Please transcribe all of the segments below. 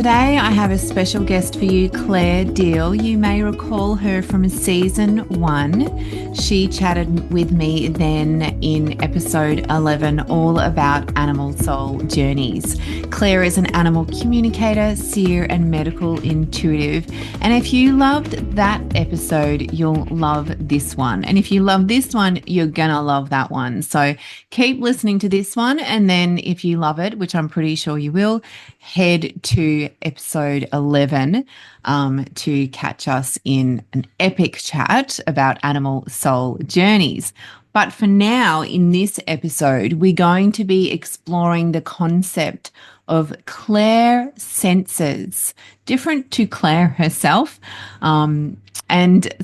Today I have a special guest for you, Clare Deale. You may recall her from season 1. She chatted with me then in episode 11 all about animal soul journeys. Clare is an animal communicator, seer and medical intuitive. And if you loved that episode, you'll love this one. And if you love this one, you're going to love that one. So keep listening to this one. And then if you love it, which I'm pretty sure you will, head to episode 11 to catch us in an epic chat about animal soul journeys. But for now, in this episode, we're going to be exploring the concept of clairsenses, different to Claire herself. And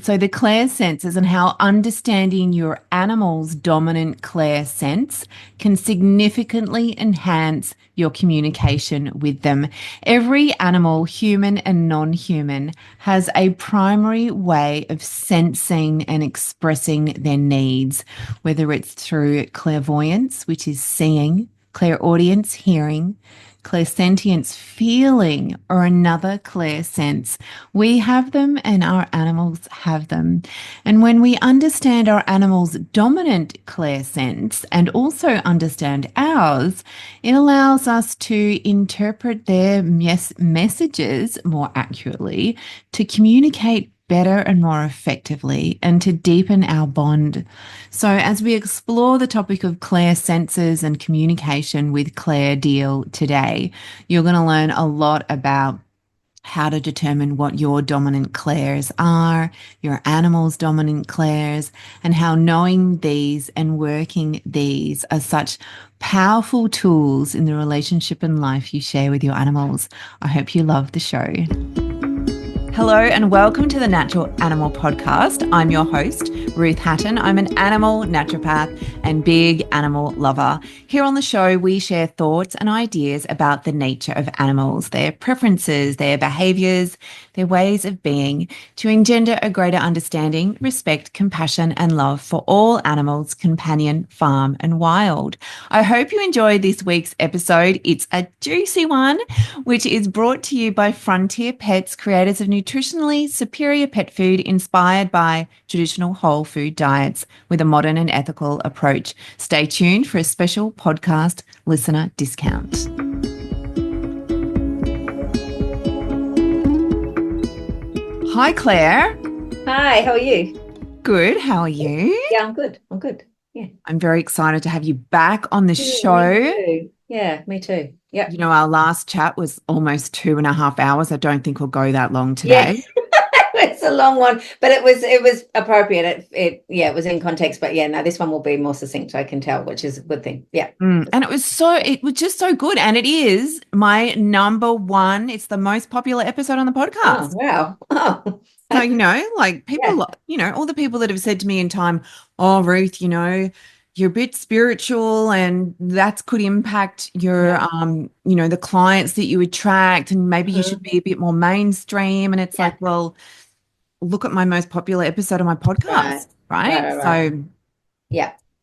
so the clairsenses and how understanding your animal's dominant clairsense can significantly enhance your communication with them. Every animal, human and non-human, has a primary way of sensing and expressing their needs, whether it's through clairvoyance, which is seeing, clairaudience, hearing, clairsentience, feeling, or another clairsense. We have them and our animals have them. And when we understand our animal's dominant clairsense and also understand ours, it allows us to interpret their messages more accurately, to communicate better and more effectively, and to deepen our bond. So as we explore the topic of clairsenses and communication with Clare Deale today, you're going to learn a lot about how to determine what your dominant clairs are, your animal's dominant clairs, and how knowing these and working these are such powerful tools in the relationship and life you share with your animals. I hope you love the show. Hello and welcome to the Natural Animal Podcast. I'm your host, Ruth Hatton. I'm an animal naturopath and big animal lover. Here on the show, we share thoughts and ideas about the nature of animals, their preferences, their behaviours, their ways of being, to engender a greater understanding, respect, compassion and love for all animals, companion, farm and wild. I hope you enjoyed this week's episode. It's a juicy one, which is brought to you by Frontier Pets, creators of nutritionally superior pet food inspired by traditional whole food diets with a modern and ethical approach. Stay tuned for a special podcast listener discount. Hi, Claire. Hi, how are you? Good. How are you? Yeah, I'm good. Yeah. I'm very excited to have you back on the show. Me too. Yeah, me too. Yeah. You know, our last chat was almost 2.5 hours. I don't think we'll go that long today. Yeah. It's a long one, but it was appropriate. It was in context, but yeah, no, this one will be more succinct, I can tell, which is a good thing. Yeah. And it was just so good. And it is my number one. It's the most popular episode on the podcast. Oh, wow. Oh. So, you know, like people, you know, all the people that have said to me in time, oh, Ruth, you know, you're a bit spiritual and that could impact your, you know, the clients that you attract, and maybe you should be a bit more mainstream. And it's like, well, look at my most popular episode of my podcast, right? So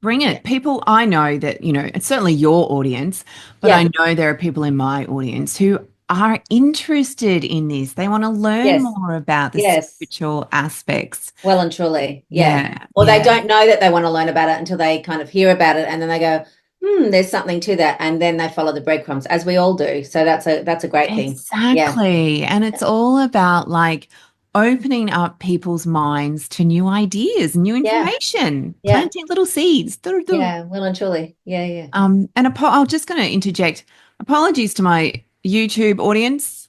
bring it. People, I know that, you know, it's certainly your audience, but I know there are people in my audience who are interested in this. They want to learn more about the spiritual aspects. Well and truly. Or they don't know that they want to learn about it until they kind of hear about it, and then they go, there's something to that, and then they follow the breadcrumbs, as we all do. So that's a great thing. Exactly. And it's all about like opening up people's minds to new ideas, new information, planting little seeds. Yeah, well and truly. Yeah. And I'm just going to interject. Apologies to my YouTube audience.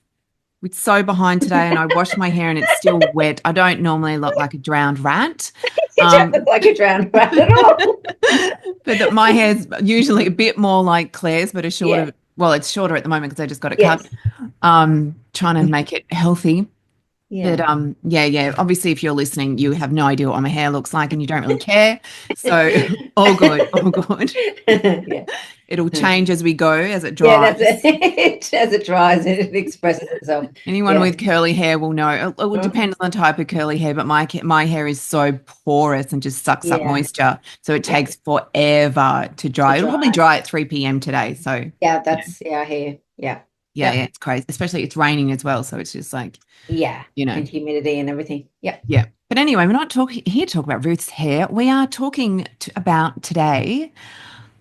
It's so behind today, and I washed my hair and it's still wet. I don't normally look like a drowned rat. You don't look like a drowned rat at all. But my hair's usually a bit more like Claire's, but it's shorter. Well, it's shorter at the moment because I just got it cut. Trying to make it healthy. But obviously if you're listening, you have no idea what my hair looks like and you don't really care. So all good. It'll change as we go, as it dries. Yeah, that's it. As it dries, it expresses itself. Anyone with curly hair will know. It will depend on the type of curly hair, but my hair is so porous and just sucks up moisture. So it takes forever to dry. It'll probably dry at 3 p.m. today. So I hear you. Yeah. Yeah, yeah, it's crazy. Especially it's raining as well, so it's just like, Yeah, you know. and humidity and everything. Yeah. Yeah. But anyway, we're not talking here to talk about Ruth's hair. We are talking about today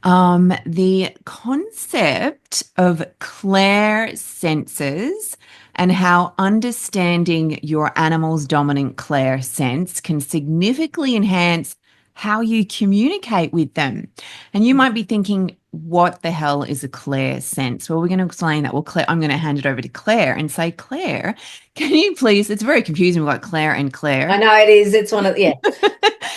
the concept of Claire senses and how understanding your animal's dominant Claire sense can significantly enhance how you communicate with them. And you might be thinking, what the hell is a Claire sense? Well, we're going to explain that. Well, Claire, I'm going to hand it over to Claire and say, Claire, can you please? It's very confusing. We've got Claire and I Claire. know it is. It's one of, yeah.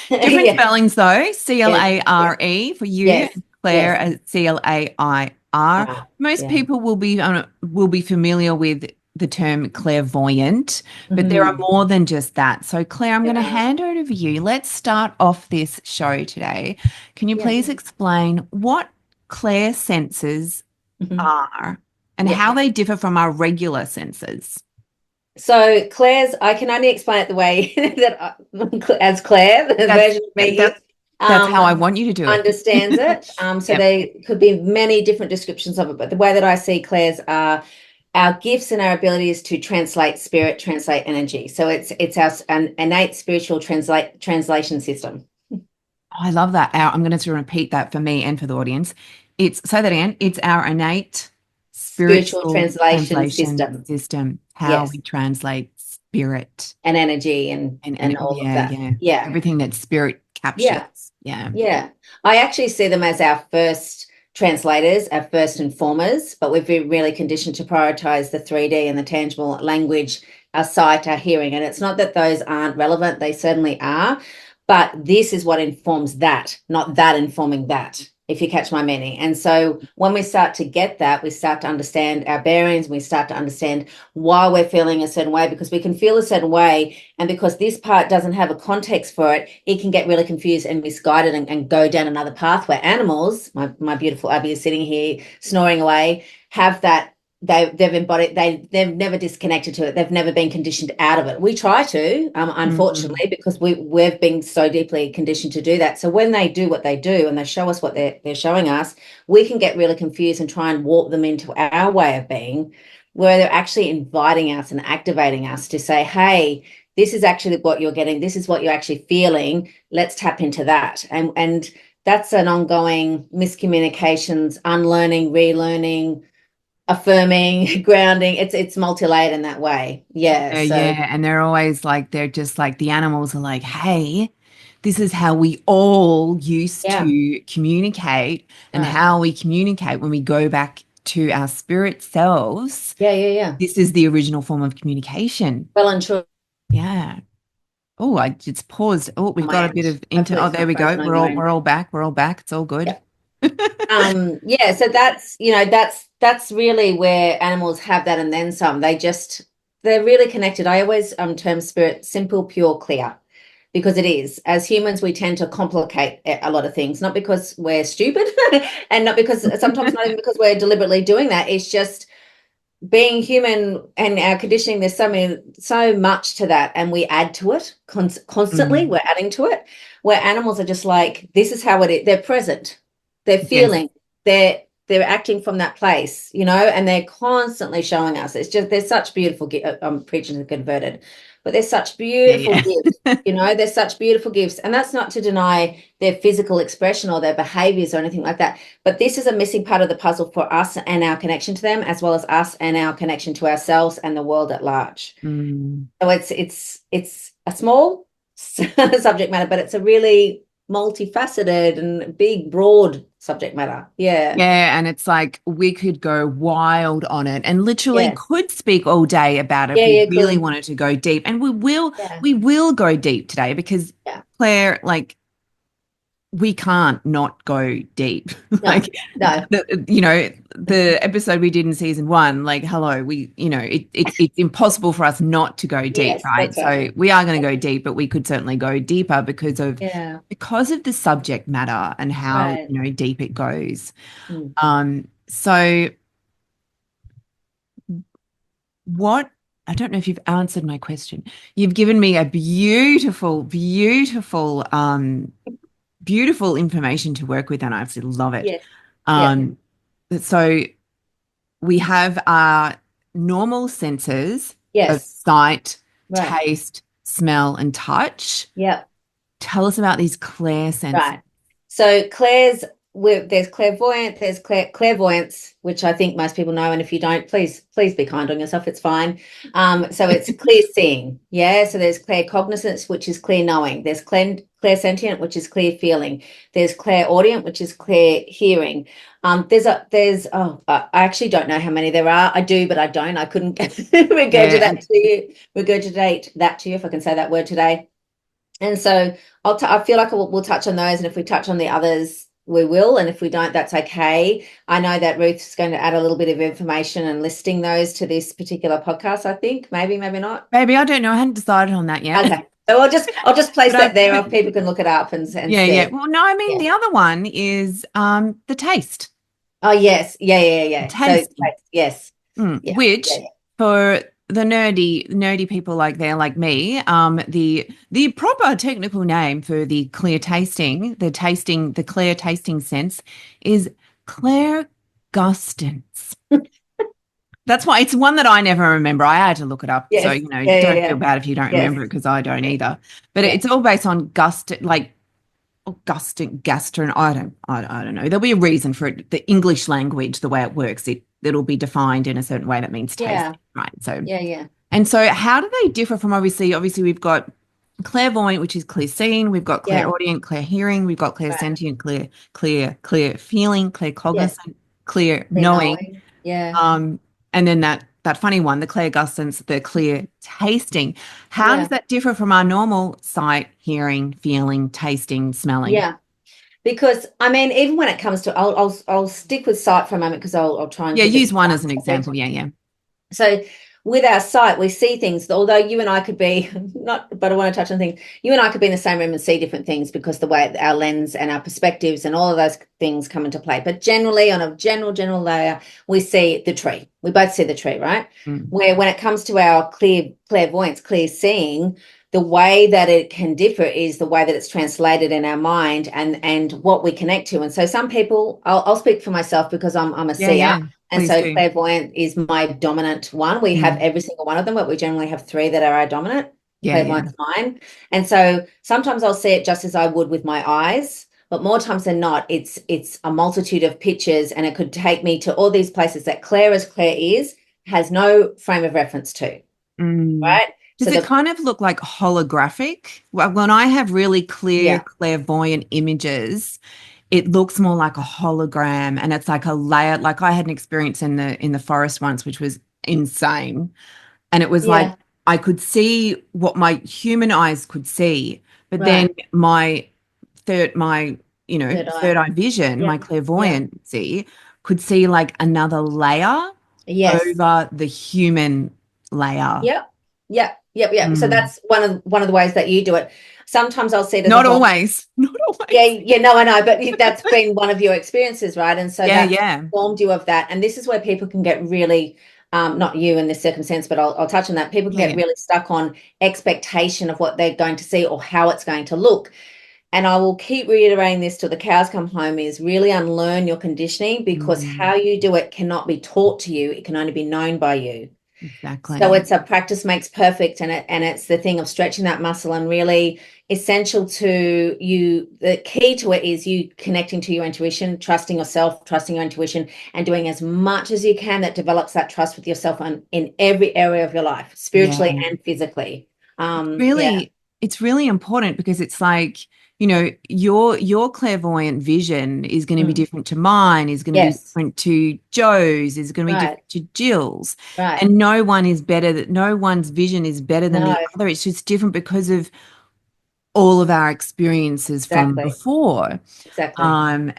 Different Yeah. spellings though. Yes. Clare for you, Yes. and Claire Yes. as Clair. Most Yeah. people will be familiar with the term clairvoyant, but there are Mhm. more than just that. So Claire, I'm going There to are. hand over to you. Let's start off this show today. Can you Yeah. please explain what Claire senses Mhm. are and Yeah. how they differ from our regular senses? So Claire's, I can only explain it the way that as Claire, the That's version of me that's that's how I um, want you to do understands it. it. So Yep. there could be many different descriptions of it, but the way that I see Claire's are our gifts and our abilities to translate spirit, translate energy. So it's our an innate spiritual translation system. Oh, I love that. I'm going to repeat that for me and for the audience. It's say that again. It's our innate Spiritual spiritual translation translation system. system, how Yes. we translate spirit And energy and oh all of yeah, that. yeah. Yeah. Everything that spirit captures. Yeah. Yeah. Yeah. I actually see them as our first translators, our first informers, but we've been really conditioned to prioritize the 3D and the tangible language, our sight, our hearing. And it's not that those aren't relevant, they certainly are, but this is what informs that, not that informing that, if you catch my meaning. And so when we start to get that, we start to understand our bearings, we start to understand why we're feeling a certain way, because we can feel a certain way. And because this part doesn't have a context for it, it can get really confused and misguided and go down another path where animals, my beautiful Abby is sitting here snoring away, have that they've embodied they've never disconnected to it, they've never been conditioned out of it. We try to Mm. unfortunately, because we've been so deeply conditioned to do that. So when they do what they do and they show us what they're showing us, we can get really confused and try and warp them into our way of being, where they're actually inviting us and activating us to say, hey, this is actually what you're getting, this is what you're actually feeling, let's tap into that. And that's an ongoing miscommunications, unlearning, relearning, affirming, grounding. It's multi-layered in that way. Yeah. Yeah, So yeah. And they're always like, they're just like the animals are like, hey, this is how we all used yeah, to communicate and right. how we communicate when we go back to our spirit selves. Yeah, yeah, yeah. This is the original form of communication. Well and true Yeah. Oh, I just paused. Oh, we've on my got a bit end. of Hopefully oh, it's there not we go. frozen on your end. We're all back. We're all back. It's all good. Yeah. Yeah, so that's, that's really where animals have that and then some. They're really connected. I always term spirit simple, pure, clear, because it is. As humans, we tend to complicate a lot of things, not because we're stupid and not because sometimes not even because we're deliberately doing that. It's just being human and our conditioning. There's so much to that, and we add to it constantly. Mm. We're adding to it, where animals are just like, this is how it is. They're present, they're Yes. feeling, they're acting from that place, and they're constantly showing us. It's just, they're such beautiful I'm preaching to the converted, but they're such beautiful Yeah, gifts. yeah. They're such beautiful gifts, and that's not to deny their physical expression or their behaviors or anything like that. But this is a missing part of the puzzle for us and our connection to them, as well as us and our connection to ourselves and the world at large. Mm. So it's a small subject matter, but it's a really multifaceted and big, broad subject matter. Yeah. Yeah, and it's like we could go wild on it and literally Yes. could speak all day about it if Yeah, we yeah, really could. wanted to go deep. And Yeah. we will go deep today because Yeah. Claire, like we can't not go deep. No, Like no. the episode we did in season one, like hello, it's impossible for us not to go deep, Yes, right? that's right. So we are going to go deep, but we could certainly go deeper Yeah. because of the subject matter and how, Right. deep it goes. Mm. So what I don't know if you've answered my question. You've given me a beautiful, beautiful, beautiful information to work with, and I absolutely love it. Yes. Yeah. Um, so we have our normal senses of Yes. sight, Right. taste, smell, and touch. Yep. Tell us about these Claire senses. Right. So there's clairvoyant, there's clairvoyance, which I think most people know. And if you don't, please be kind on yourself. It's fine. So it's clear seeing. Yeah. So there's claircognizance, which is clear knowing. There's clairsentient, which is clear feeling. There's clairaudient, which is clear hearing. I actually don't know how many there are. I do, but I don't. I couldn't Yeah, regurgitate that to you, if I can say that word today. And so I feel like we'll touch on those, and if we touch on the others, we will. And if we don't, that's okay. I know that Ruth's going to add a little bit of information and listing those to this particular podcast. I think maybe not. maybe I don't know. I hadn't decided on that yet. Okay, so I'll just place But that there. If people can look it up and yeah. see. Well, no, I mean Yeah. the other one is the taste. Oh yes, yeah. So Tasting. yes, yeah, Which yeah. for the nerdy people like they're like me, the proper technical name for the clear tasting, the clear tasting sense is Claire Gustance. That's why it's one that I never remember. I had to look it up. So, Yes, don't feel bad if you don't yes, remember it because I don't yeah, either. But yeah, it's all based on like Augustin, gastron. I don't know. There'll be a reason for it. The English language, the way it works, it'll be defined in a certain way that means yeah, tasting, right? So, yeah. and so how do they differ from obviously we've got clairvoyant, which is clear seeing, we've got Yeah, clairaudient, clear hearing, we've got right. clairsentient, clear feeling, clear Yes, cognizant, clear clear knowing. knowing. Yeah, Um, and then that funny one, the clear gustance, the clear tasting. How does yeah, that differ from our normal sight, hearing, feeling, tasting, smelling? yeah. Because I mean, even when it comes to, I'll stick with sight for a moment because I'll try and Yeah, keep it use one as an concise. example. Yeah, yeah. So with our sight, we see things, although you and I could be not, but I want to touch on things. You and I could be in the same room and see different things because the way our lens and our perspectives and all of those things come into play. But generally, on a general layer, we see the tree. We both see the tree, right? Mm. Where when it comes to our clairvoyance, clear seeing, the way that it can differ is the way that it's translated in our mind and what we connect to. And so some people, I'll speak for myself because I'm a Yeah, seer. yeah. And Please so do. clairvoyant is my dominant one. We have Mm. every single one of them, but we generally have three that are our dominant. Yeah, yeah. Clairvoyant's mine. And so sometimes I'll see it just as I would with my eyes, but more times than not, it's a multitude of pictures, and it could take me to all these places that Claire, as Claire is, has no frame of reference to, Mm. right? Does So it kind of look like holographic? Well, when I have really clear, yeah, clairvoyant images, it looks more like a hologram, and it's like a layer. Like I had an experience in the forest once, which was insane. And it was like yeah, I could see what my human eyes could see, but then right. my Third eye. third eye vision, Yeah, my yeah, clairvoyancy could see like another layer yes. over the human layer. Yep. Yep. So Mm. that's one of the ways that you do it. Sometimes I'll see it as a Not whole. always. Not Yeah, always. yeah, no, I know, but that's been one of your experiences, right? And so Yeah, that's yeah. informed you of that. And this is where people can get really, not you in this circumstance, but I'll touch on that. People can Yeah, get yeah. really stuck on expectation of what they're going to see or how it's going to look. And I will keep reiterating this till the cows come home, is really unlearn your conditioning, because Mm, how you do it cannot be taught to you. It can only be known by you. So exactly. it's a practice makes perfect, and it's the thing of stretching that muscle, and really essential to you. The key to it is you connecting to your intuition, trusting yourself, trusting your intuition, and doing as much as you can that develops that trust with yourself in every area of your life, spiritually Yeah. and physically. Yeah, Really, it's really important because it's like, your clairvoyant vision is going to be mm. different to mine, is going to be Yes, different to Joe's, is going to be right, different to Jill's. right. And no one's vision is better than No, the other. It's just different because of all of our experiences from exactly, before. exactly.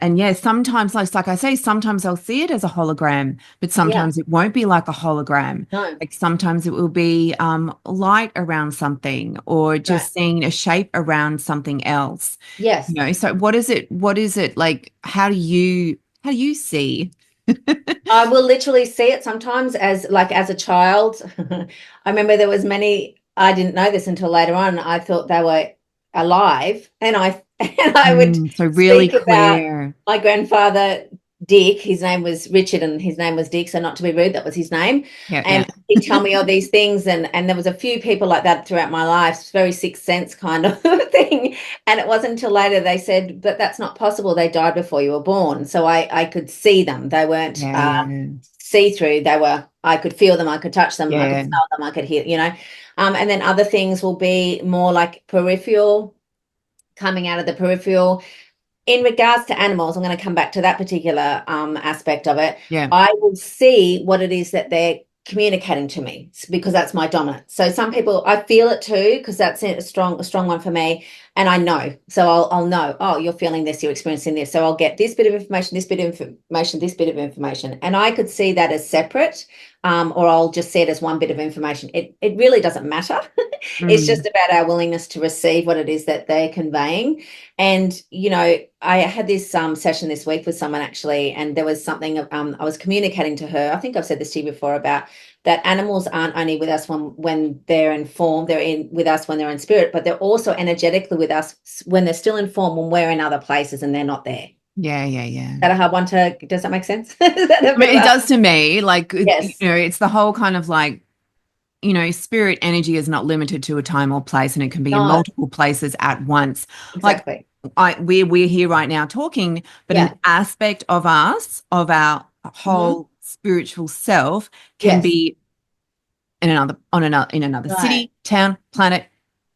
And yeah, sometimes, like I say, sometimes I'll see it as a hologram, but Yeah, sometimes it won't be like a hologram. no, Like sometimes it will be light around something or right. just seeing a shape around something else. Yes. So what is it like? How do you see? I will literally see it sometimes as a child. I remember there was many, I didn't know this until later on. I thought they were alive, and I and I would So really speak about clear. my grandfather Dick. His name was Richard and his name was Dick, so not to be rude, that was his name. Yeah, And yeah. he'd tell me all these things, and there was a few people like that throughout my life. It's very sixth sense kind of thing. And it wasn't until later they said, but that's not possible. They died before you were born. So I could see them. They weren't Yeah, yeah. see-through. I could feel them, I could touch them, I could Yeah. smell them, I could hear, and then other things will be more like peripheral, coming out of the peripheral. In regards to animals, I'm going to come back to that particular aspect of it. Yeah. I will see what it is that they're communicating to me because that's my dominant. So some people, I feel it too because that's a strong one for me, and I know. So I'll know. Oh, you're feeling this. You're experiencing this. So I'll get this bit of information, this bit of information, this bit of information, and I could see that as separate, or I'll just see it as one bit of information. It really doesn't matter. It's just Mm. about our willingness to receive what it is that they're conveying. And, I had this session this week with someone actually, and there was something I was communicating to her. I think I've said this to you before about that animals aren't only with us when they're in form, they're in with us when they're in spirit, but they're also energetically with us when they're still in form when we're in other places and they're not there. Yeah, yeah, yeah. Is that a hard one to, does that make sense? Is that a I bit mean, of it does to me. Like, yes, it's the whole kind of like, spirit energy is not limited to a time or place, and it can be in no, multiple places at once. Like, exactly. we're here right now talking, but Yeah. an aspect of us, of our Hmm. whole spiritual self, can Yes. be in another Right. city, town, planet,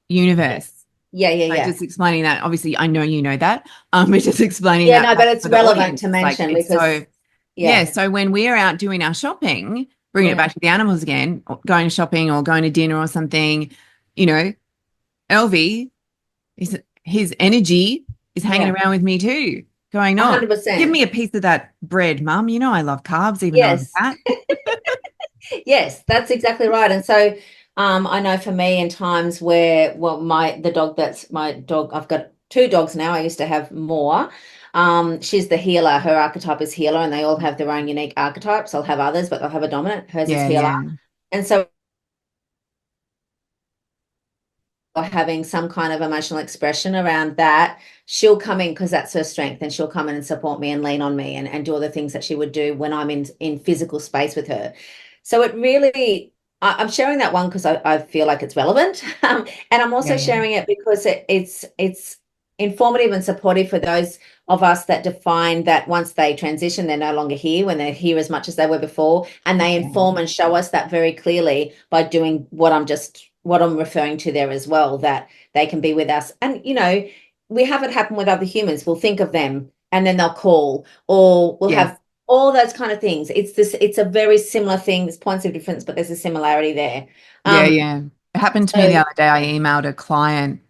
Yes. universe. Yeah, yeah, Like, yeah. just explaining that. Obviously, I know you know that. But just explaining Yeah, that no, but it's for the relevant audience. to Like, mention it's because, so, yeah. yeah. So when we're out doing our shopping, bringing it Mm. back to the animals again, or going shopping or going to dinner or something, you know, Elvie, his energy is hanging Yeah, around with me too, going, oh, give 100%. me a piece of that bread, Mum. You know I love carbs, even though I'm Yes. fat. Yes, that's exactly right. And so I know for me in times where, well, the dog that's my dog, I've got two dogs now. I used to have more. She's the healer. Her archetype is healer, and they all have their own unique archetypes. I'll have others, but they'll have a dominant. Hers is Yeah, healer. yeah, And so having some kind of emotional expression around that, she'll come in because that's her strength, and she'll come in and support me and lean on me and do all the things that she would do when I'm in physical space with her. So it really, I'm sharing that one because I feel like it's relevant. And I'm yeah, also yeah, sharing it because it's informative and supportive for those of us that define that once they transition, they're no longer here when they're here as much as they were before. And they yeah, inform and show us that very clearly by doing what I'm referring to there as well, that they can be with us. And, we have it happen with other humans. We'll think of them and then they'll call, or we'll yes, have all those kind of things. It's a very similar thing. There's points of difference, but there's a similarity there. yeah, Um, yeah. It happened to me the so other day. I emailed a client,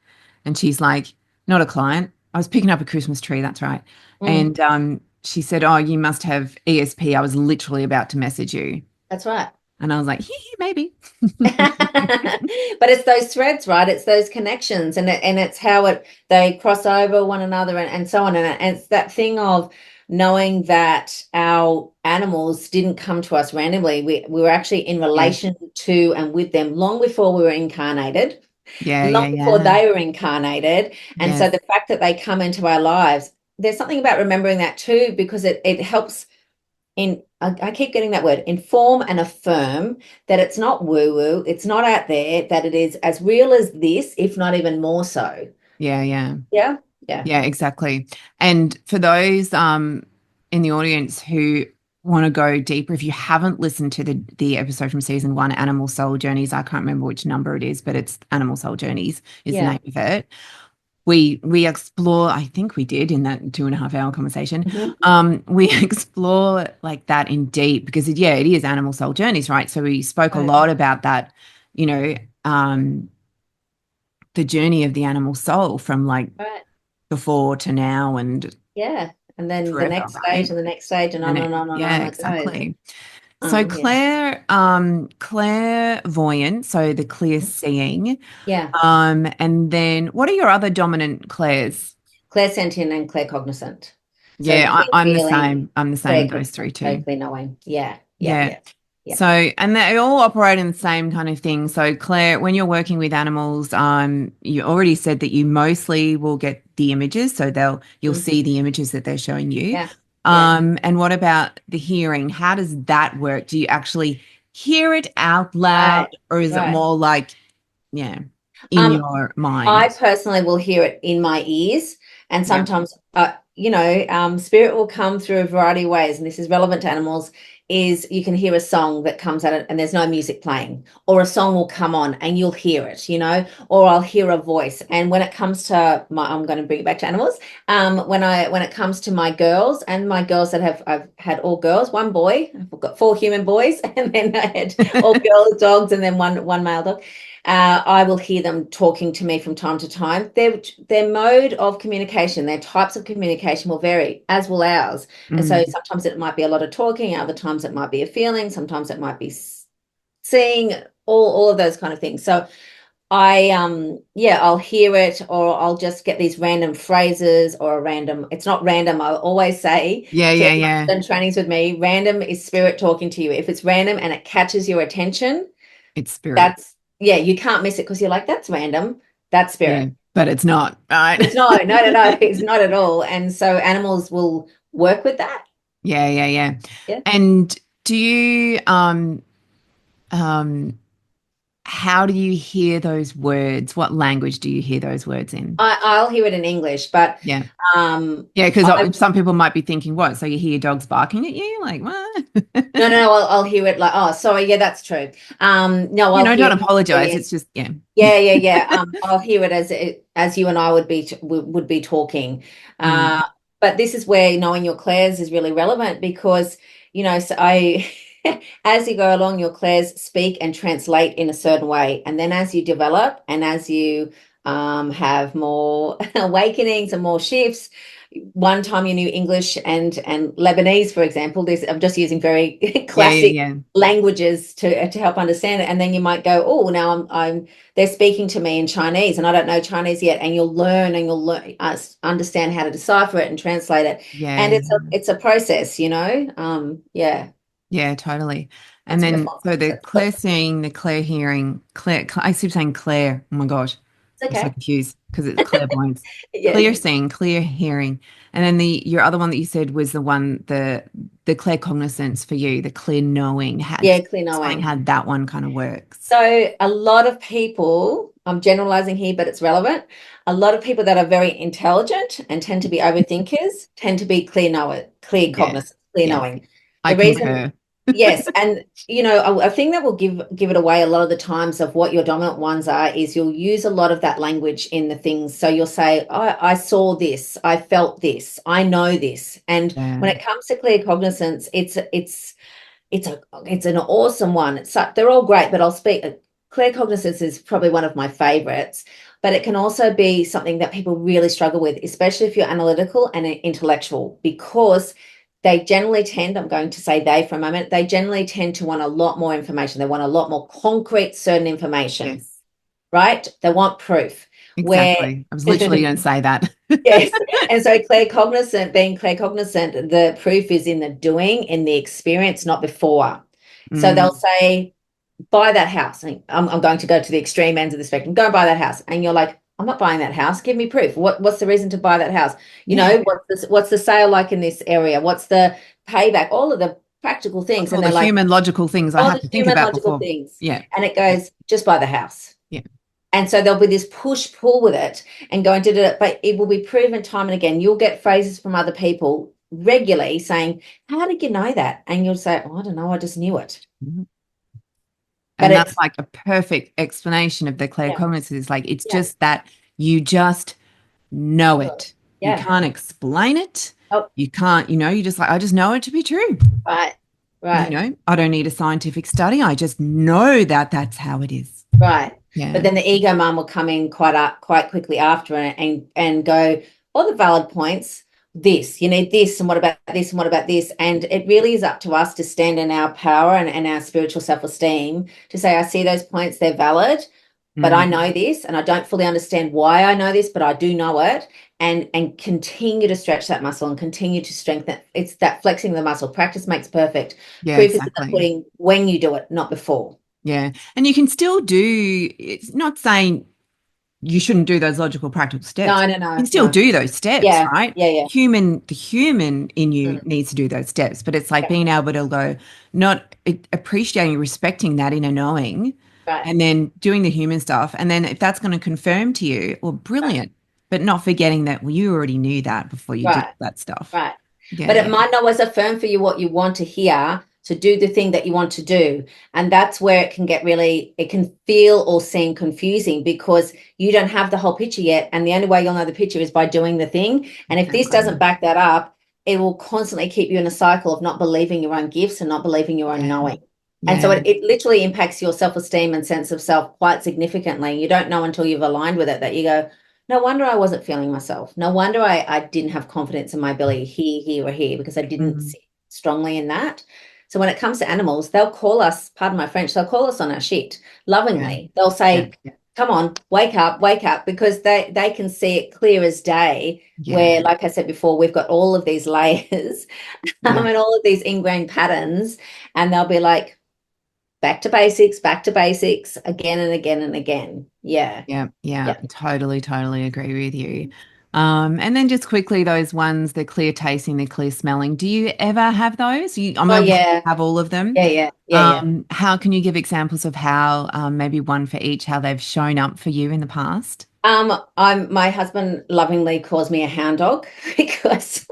and she's like, not a client. I was picking up a Christmas tree. That's right. mm, And she said, "Oh, you must have ESP. I was literally about to message you." that's right. And I was like, hee hee, maybe. But it's those threads, right? It's those connections, and it's how they cross over one another, and so on. And it's that thing of knowing that our animals didn't come to us randomly. We were actually in Yeah, relation to and with them long before we were incarnated, yeah, long yeah, before yeah. they were incarnated. And so Yes. the fact that they come into our lives, there's something about remembering that too, because it helps I keep getting that word, inform and affirm that it's not woo-woo, it's not out there, that it is as real as this, if not even more so. Yeah, yeah. Yeah, yeah, Yeah, exactly. And for those in the audience who want to go deeper, if you haven't listened to the episode from season one, Animal Soul Journeys, I can't remember which number it is, but it's Animal Soul Journeys is the yeah. name of it. We explore, I think we did in that 2.5 hour conversation. Mhm. We explore like that in deep because it is Animal Soul Journeys, right? So we spoke a Right, lot about that, you know, the journey of the animal soul from like right. before to now and Yeah. And then the forever, next stage right? and the next stage and on And and on and yeah, on it goes. exactly. So Yeah. clairvoyant, so the clear seeing. Yeah. And then what are your other dominant clairs? Clairsentient and claircognizant. So Yeah, clear I'm the feeling, same. I'm the same clear, with those three too. clear knowing. Yeah, yeah, Yeah. yeah, yeah. So, and they all operate in the same kind of thing. So, Claire, when you're working with animals, you already said that you mostly will get the images, so you'll Mm, see the images that they're showing you. yeah. Yeah. And what about the hearing? How does that work? Do you actually hear it out loud, Right. or is it Right. more like, yeah, in Um, your I mind? personally will hear it in my ears, and Yeah. sometimes, spirit will come through a variety of ways, and this is relevant to animals. Is you can hear a song that comes at it, and there's no music playing, or a song will come on, and you'll hear it, or I'll hear a voice. And when it comes to I'm going to bring it back to animals. When it comes to my girls and my girls that I've had all girls, one boy, I've got four human boys, and then I had all girls dogs, and then one male dog. I will hear them talking to me from time to time. Their mode of communication, their types of communication will vary, as will ours. And so Mm. sometimes it might be a lot of talking, other times it might be a feeling, sometimes it might be seeing, all of those kind of things. So I'll hear it, or I'll just get these random phrases or a random. It's not random. I always say Yeah, to yeah, anyone yeah. who's done trainings with me, random is spirit talking to you. If it's random and it catches your attention, It's spirit. that's yeah, you can't miss it because you're like, that's random. That's Yeah, spirit. but it's not, But right? it's not, no, no, no, it's not at all. And so animals will work with that. Yeah, yeah, yeah. Yeah. And do you um how do you hear those words? What language do you hear those words in? I'll hear it in English, but Yeah. um Yeah, because I some people might be thinking, what? So you hear dogs barking at you? Like, what? no, no, no, I'll hear it like, oh, sorry, yeah, that's true. No, You I'll know, hear don't it apologize. completely. It's just, yeah. Yeah, yeah, yeah. I'll hear it as you and I would be talking. Mm. But this is where knowing your clairs is really relevant because, so I, as you go along, your clairs speak and translate in a certain way, and then as you develop and as you have more awakenings and more shifts. One time you knew English and Lebanese, for example. This I'm just using very Yeah, yeah, classic yeah. languages to help understand it, and then you might go, oh, now I'm they're speaking to me in Chinese and I don't know Chinese yet. And you'll learn understand how to decipher it and translate it. And Yeah. it's a process, yeah, Yeah, totally. And it's a then, profound so the process. Claire seeing, the Claire hearing, I keep saying Claire. Oh my gosh. It's I'm so okay. confused because it's clairvoyance. Yeah. Clear seeing, clear hearing. And then your other one that you said was the one, the clear cognizance for you, the clear knowing. Yeah, clear Explain knowing. how that one kind of works. So a lot of people, I'm generalizing here, but it's relevant. A lot of people that are very intelligent and tend to be overthinkers tend to be clear Yeah. cognizant, clear Yeah. knowing. I The reason, concur. yes, and a thing that will give it away a lot of the times of what your dominant ones are is you'll use a lot of that language in the things. So you'll say, I saw this, I felt this, I know this. And Yeah. when it comes to clear cognizance, it's an awesome one. They're all great, but I'll speak. Clear cognizance is probably one of my favorites, but it can also be something that people really struggle with, especially if you're analytical and intellectual, because they generally tend, I'm going to say they for a moment, they generally tend to want a lot more information. They want a lot more concrete, certain information, Yes. right? They want proof. Where Exactly. I was literally going to say that. Yes. And so being clear cognizant, the proof is in the doing, in the experience, not before. So they'll Mm. say, buy that house. I'm going to go to the extreme ends of the spectrum. Go and buy that house. And you're like, I'm not buying that house. Give me proof. What's the reason to buy that house? Yeah. What's the sale like in this area? What's the payback? All of the practical What's things. all And the they're like, human logical things I all have the to think human about logical before? things. Yeah. And it Yeah. goes, just buy the house. Yeah. And so there'll be this push pull with it and going to do it, but it will be proven time and again. You'll get phrases from other people regularly saying, how did you know that? And you'll say, oh, I don't know, I just knew it. Mhm. But And that's it's, like a perfect explanation of the yeah, claircognizance. It's like it's yeah, just that you just know sure. it. You Yeah. can't explain it. Oh, You can't, you just like, I just know it to be true. right, right, I don't need a scientific study. I just know that that's how it is. right. But Yeah. then the ego mum will come in quite quickly after and go, all the valid points, this, you need this, and what about this, and what about this? And it really is up to us to stand in our power and our spiritual self-esteem to say, I see those points, they're valid, but I Mm. know this and I don't fully understand why I know this, but I do know it. And continue to stretch that muscle and continue to strengthen. It's that flexing the muscle. Practice makes perfect. Yeah, Proof is in the exactly. pudding when you do it, not before. Yeah. And you can still do, it's not saying you shouldn't do those logical practical steps. No, no, You can no, still no. do those steps, Yeah, right? yeah, yeah. The human in you Mm, needs to do those steps, but it's like yeah, being able to go, not appreciating, respecting that inner knowing, right, and then doing the human stuff. And then if that's going to confirm to you, well, right, brilliant. But not forgetting that, well, you already knew that before you did right. that stuff. Right. Yeah, But it yeah. might not always affirm for you what you want to hear to do the thing that you want to do. And that's where it can get really, it can feel or seem confusing because you don't have the whole picture yet. And the only way you'll know the picture is by doing the thing. And if this doesn't Exactly. back that up, it will constantly keep you in a cycle of not believing your own gifts and not believing your own Yeah, knowing. And so yeah, it literally impacts your self-esteem and sense of self quite significantly. You don't know until you've aligned with it that you go, no wonder I wasn't feeling myself. No wonder I didn't have confidence in my ability here, or here, because I didn't mm, see strongly in that. So when it comes to animals, they'll call us, pardon my French, they'll call us on our shit yeah, lovingly. They'll yeah, say, come on, wake up, because they can see it clear as day, yeah, where, like I said before, we've got all of these layers yeah, and all of these ingrained patterns, and they'll be like, back to basics, again and again and again. Yeah. yeah, yeah. Yeah. Totally, totally agree with you. And then just quickly, those ones, the clear tasting, the clear smelling. Do you ever have those? I'm Oh obviously yeah. have all of them. Yeah, yeah, yeah, yeah. How can you give examples of how, maybe one for each, how they've shown up for you in the past? My husband lovingly calls me a hound dog because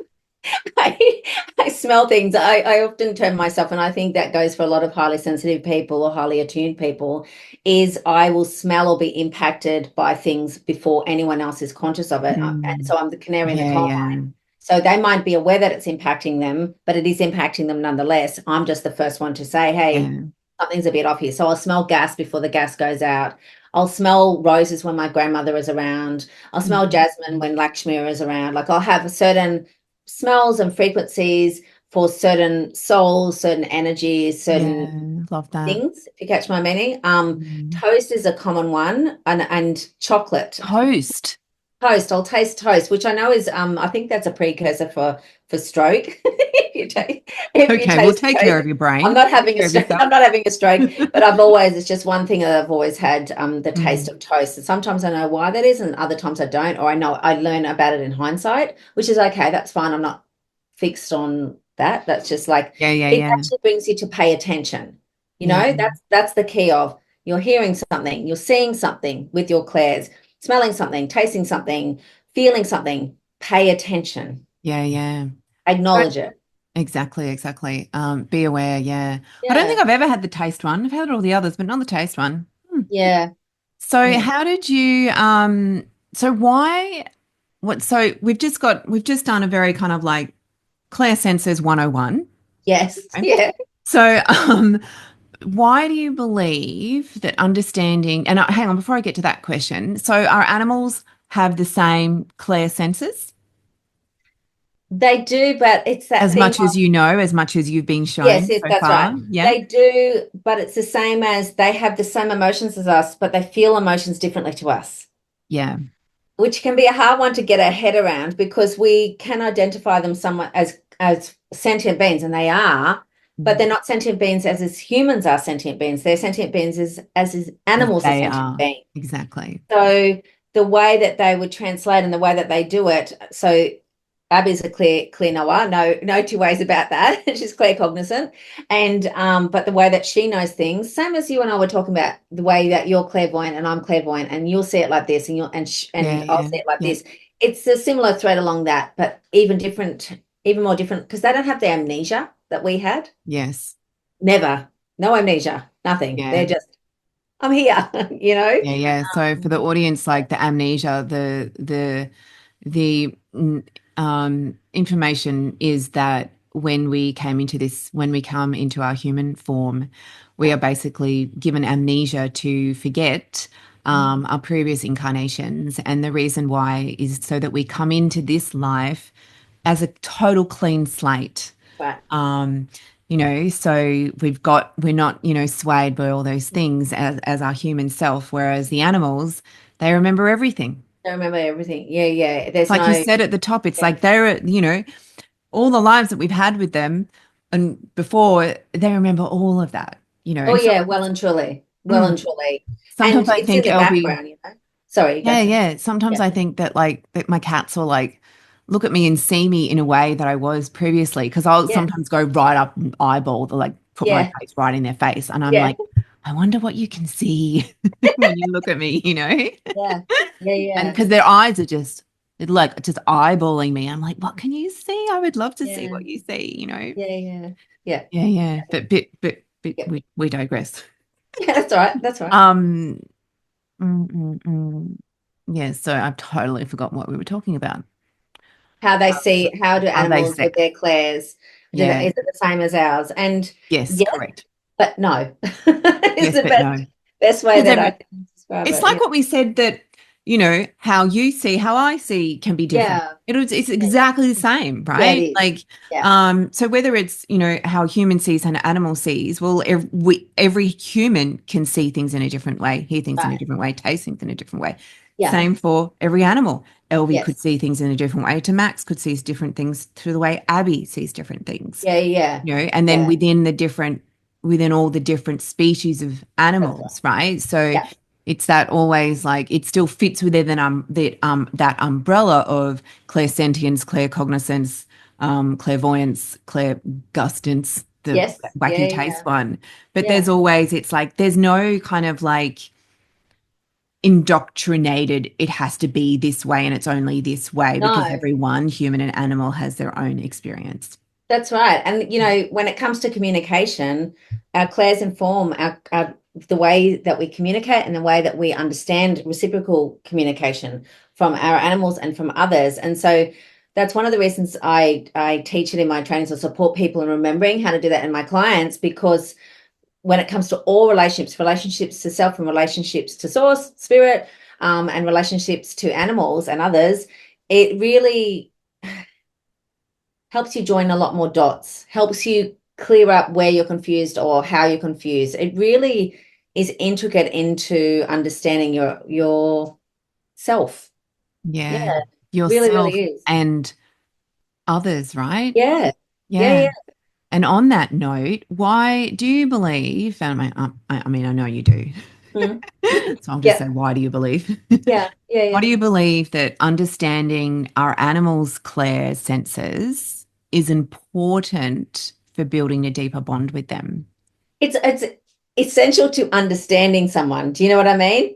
I, I smell things. I often term myself, and I think that goes for a lot of highly sensitive people or highly attuned people, is I will smell or be impacted by things before anyone else is conscious of it. And Mm. so I'm the canary in the Yeah, coal yeah, mine. So they might be aware that it's impacting them, but it is impacting them nonetheless. I'm just the first one to say, hey, yeah. something's a bit off here. So I'll smell gas before the gas goes out. I'll smell roses when my grandmother is around. I'll smell Mhm. jasmine when Lakshmi is around. Like I'll have a certain smells and frequencies for certain souls, certain energies, certain Yeah, love that. things, if you catch my meaning. Mm. Toast is a common one, and chocolate. Toast. Toast, I'll taste toast, which I know is I think that's a precursor for stroke. If you Okay, we'll taste take care toast. of your brain. Take care of yourself. I'm not having a stroke, but it's just one thing that I've always had, the taste Mm. of toast. And sometimes I know why that is, and other times I don't, or I learn about it in hindsight, which is okay, that's fine. I'm not fixed on that. That's just like Yeah, yeah, it yeah. actually brings you to pay attention. Yeah, That's the key of you're hearing something, you're seeing something with your clairs, smelling something, tasting something, feeling something. Pay attention, yeah, yeah. acknowledge it. Exactly, exactly. Be aware, yeah. I don't think Yeah, I've ever had the taste one. I've had all the others, but not the taste one. Hmm. yeah, So yeah. how did you so why we've just done a very kind of like Claire Senses 101. Yes, Okay? yeah, So why do you believe that understanding and hang on before I get to that question. So our animals have the same Claire senses? they do, but it's that As thing. much as you know, as much as you've been Yes, shown yes, so that's right. far. Yeah. They do, but it's the same as they have the same emotions as us, but they feel emotions differently to us, Yeah. which can be a hard one to get our head around because we can identify them somewhat as sentient beings, and they are, but Mm. they're not sentient beings as humans are sentient beings. They're sentient beings as As animals are they sentient are. beings. Exactly. So the way that they would translate and the way that they do it, so Abby's a clear knower, no two ways about that. She's clear cognizant, and but the way that she knows things, same as you and I were talking about, the way that you're clairvoyant and I'm clairvoyant, and you'll see it like this, and Yeah, and I'll yeah, see it like yeah. this. It's a similar thread along that, but even different, even more different, because they don't have the amnesia that we had. Yes. Never, no amnesia, nothing. Yeah. They're just, I'm here, you know. Yeah, yeah. So for the audience, like the amnesia, the information is that when we come into our human form, we are basically given amnesia to forget our previous incarnations. And the reason why is so that we come into this life as a total clean slate. Right. Um, so we're not, swayed by all those things as our human self, whereas the animals, they remember everything. I remember everything. Yeah, yeah. There's Like you no, said at the top, it's yeah. like all the lives that we've had with them and before, they remember all of that, Oh and yeah, well and truly. Well mm, and truly. sometimes And I it's in think the Elby, background, you know. Sorry, go Yeah, for it. yeah. Sometimes Yeah. I think that like that my cats will like look at me and see me in a way that I was previously because I'll Yeah. sometimes go right up and eyeball the like put my Yeah. face right in their face and I'm Yeah. like, I wonder what you can see when you look at me, you know? Yeah. Yeah. And Yeah. because their eyes are just they're like just eyeballing me. I'm like, what can you see? I would love to see Yeah. what you see, you know? Yeah. Yeah. Yeah. Yeah, yeah. But Yeah. we digress. Yeah. That's all right. That's all right. Um, yeah, so I've totally forgotten what we were talking about. How they see, how do How they animals say, with their clairs, yeah, is it the same as ours? And yes, yes, correct. but no, is Yes, the but no. best way Because that I can describe it's it. like Yeah. what we said that, you know, how you see, how I see can be different. Yeah. It's exactly the same, Yeah, it right? is. Like, Yeah. so whether it's, you know, how human sees and animal sees, well, every human can see things in a different way, hear things in a Right. different way, taste things in a different way. Yeah. Same for every animal. Elvie could Yes. see things in a different way to Max could see different things to the way Abby sees different things, Yeah. Yeah. you know, and then Yeah. within all the different species of That's right. animals, right? So Yeah. it's that always like it still fits within that umbrella of clairsentience, claircognizance, clairvoyance, clairgustance, the Yes. Yeah. wacky Yeah. taste one. But Yeah. there's always it's like there's no kind of like indoctrinated it has to be this way and it's only this way because No. everyone, human and animal, has their own experience. That's right. And when it comes to communication, our clairs inform the way that we communicate and the way that we understand reciprocal communication from our animals and from others. And so that's one of the reasons I teach it in my trainings or support people in remembering how to do that in my clients, because when it comes to all relationships, relationships to self and relationships to source, spirit, and relationships to animals and others, it really helps you join a lot more dots, helps you clear up where you're confused or how you're confused. It really is intricate into understanding your self. Yeah, Yeah, really, yourself really is. and others, right? Yeah, yeah, Yeah. yeah. And on that note, why do you believe? And I mean, I know you do. Mm. So I'll just Yeah, say, why do you believe? yeah, yeah, Why yeah. do you believe that understanding our animals' clair senses is important for building a deeper bond with them? It's essential to understanding someone. Do you know what I mean?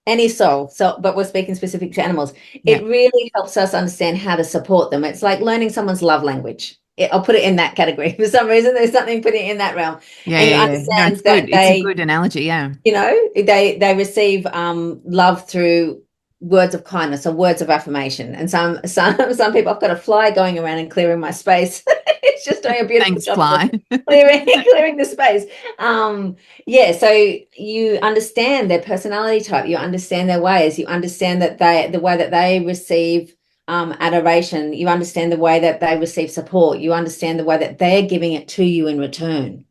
Any soul. So, but we're speaking specific to animals. Yeah. It really helps us understand how to support them. It's like learning someone's love language. I'll put it in that category. For some reason, there's something putting it in that realm. Yeah, And you yeah, yeah. No, it's understand good. that It's a they good analogy. Yeah. they receive love through words of kindness or words of affirmation. And some people, I've got a fly going around and clearing my space. It's just doing a beautiful Thanks, job Fly. clearing the space. Yeah, so you understand their personality type, you understand their ways, you understand that the way that they receive adoration, you understand the way that they receive support, you understand the way that they're giving it to you in return.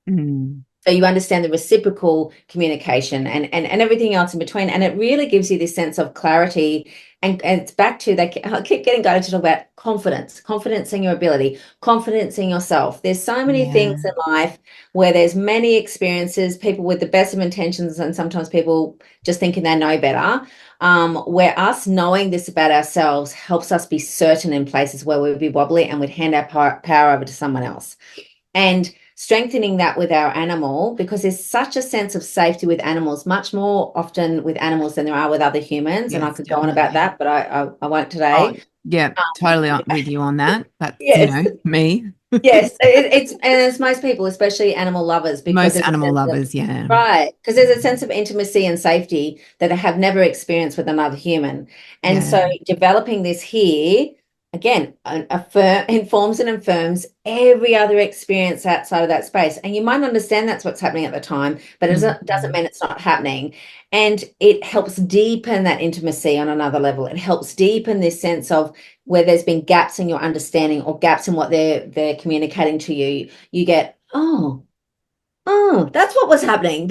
Mm. So you understand the reciprocal communication and everything else in between. And it really gives you this sense of clarity. And it's back to I keep getting guided to talk about confidence in your ability, confidence in yourself. There's so many things Yeah. in life where there's many experiences, people with the best of intentions, and sometimes people just thinking they know better. Where us knowing this about ourselves helps us be certain in places where we'd be wobbly and we'd hand our power over to someone else. And strengthening that with our animal, because there's such a sense of safety with animals, much more often with animals than there are with other humans. And I Yes, could go on about definitely. that, but I won't Oh, today. yeah, totally with you on that. That's, you Yes, know, me. yes, it's most people, especially animal lovers, because Most there's a animal sense of lovers, yeah. right, because there's a sense of intimacy and safety that they have never experienced with another human. And Yeah. so developing this here again informs and affirms every other experience outside of that space. And you might understand that's what's happening at the time, but it doesn't Mhm. mean it's not happening. And it helps deepen that intimacy on another level. It helps deepen this sense of where there's been gaps in your understanding or gaps in what they're communicating to you. You get, oh, that's what was happening.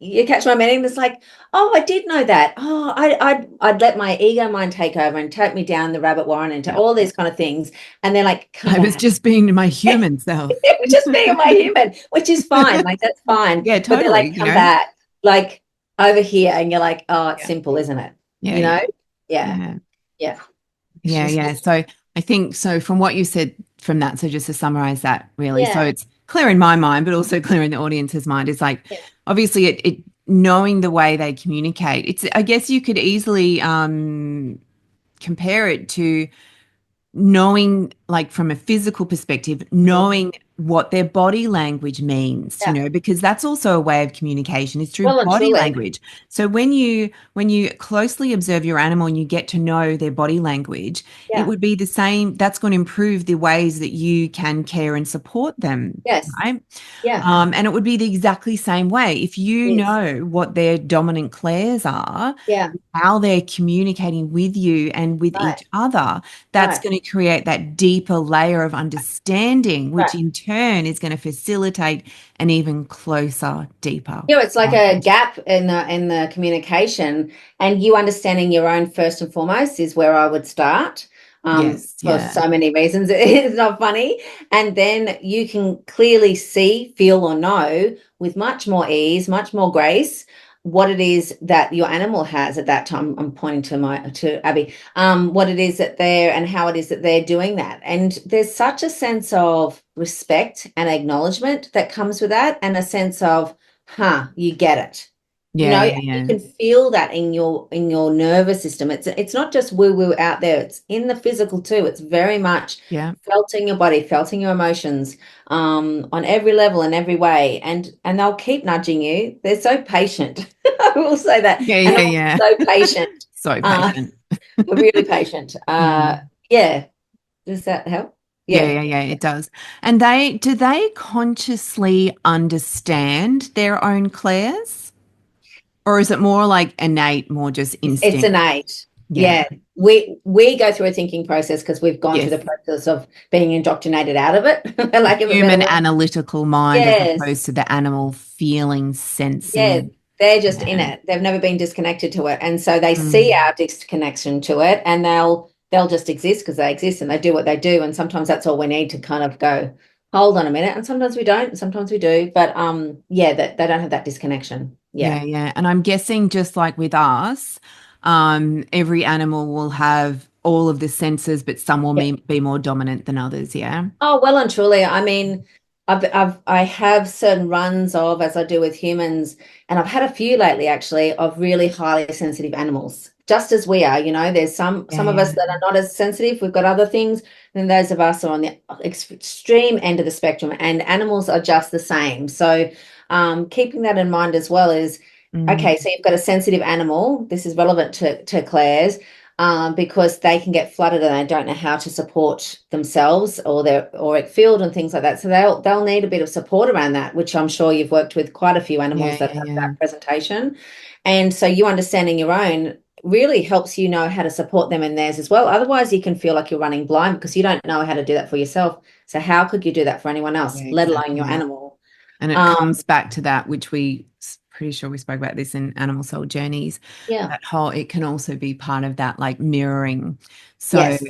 You catch my meaning. It's like, oh, I did know that. Oh, I'd let my ego mind take over and take me down the rabbit warren into Yeah. all these kind of things, and then like come I was back. just being my human self. Just being my human, which is fine. Like that's fine. Yeah, But they're totally, like, you come know. back. Like over here, and you're like, oh, it's Yeah. simple, isn't it? Yeah, You know? yeah, Yeah. yeah, Yeah. yeah, yeah. So I think so from what you said from that, so just to summarize that really, so Yeah. it's clear in my mind, but also clear in the audience's mind. It's like Yeah. obviously it knowing the way they communicate. It's I guess you could easily compare it to knowing, like from a physical perspective, Mm. knowing what their body language means, Yeah. because that's also a way of communication is through Well and body truly. language. So when you closely observe your animal and you get to know their body language, it Yeah. would be the same. That's going to improve the ways that you can care and support them, Yes. right? Yeah. And it would be the exactly same way if you Yes. know what their dominant clairs are, Yeah. how they're communicating with you and with Right. each other. That's Right. going to create that deeper layer of understanding, which Right. in turn is going to facilitate an even closer, deeper It's like a bond. gap in the communication, and you understanding your own first and foremost is where I would start. Yes, For yeah, so many reasons, it's not funny. And then you can clearly see, feel, or know with much more ease, much more grace, what it is that your animal has at that time. I'm pointing to Abby, what it is that they're and how it is that they're doing that. And there's such a sense of respect and acknowledgement that comes with that, and a sense of, you get it. yeah, yeah, You yeah, can feel that in your nervous system. It's not just woo woo out there, it's in the physical too. It's very much yeah, felt in your body, felt in your emotions, on every level and every way. And they'll keep nudging you. They're so patient. I will say that. yeah, And yeah, I'm yeah. so patient. So Uh, patient. really patient. Mm. Yeah. Does that help? Yeah, Yeah. yeah, yeah, it does. And do they consciously understand their own clairs? Or is it more like innate, more just It's instinct? innate. Yeah. Yeah. We go through a thinking process because we've gone through Yes. the process of being indoctrinated out of it, for The lack of a better human word. analytical mind as opposed Yes. to the animal feeling, Yeah. sensing. They're just in Yeah. it. They've never been disconnected to it. And so they see Mm. our disconnection to it, and they'll just exist because they exist and they do what they do. And sometimes that's all we need to kind of go, hold on a minute. And sometimes we don't, and sometimes we do. But yeah, that they don't have that disconnection. Yeah. Yeah, yeah. And I'm guessing just like with us, every animal will have all of the senses, but some will be more dominant than others. Yeah. Oh, well and truly. I mean, I have certain runs of, as I do with humans, and I've had a few lately actually of really highly sensitive animals, just as we are. There's Yeah, some of us yeah. that are not as sensitive. We've got other things, and those of us are on the extreme end of the spectrum, and animals are just the same. So, keeping that in mind as well is Mm. okay. So you've got a sensitive animal. This is relevant to Claire's, because they can get flooded and they don't know how to support themselves or their auric field and things like that. So they'll need a bit of support around that, which I'm sure you've worked with quite a few animals Yeah, that yeah, have yeah. that presentation. And so you understanding your own really helps you know how to support them in theirs as well. Otherwise, you can feel like you're running blind because you don't know how to do that for yourself. So how could you do that for anyone else, Yeah, let alone your exactly. animal? And it Um, comes back to that, which pretty sure we spoke about this in Animal Soul Journeys. yeah. That whole, it can also be part of that like mirroring. So, Yes.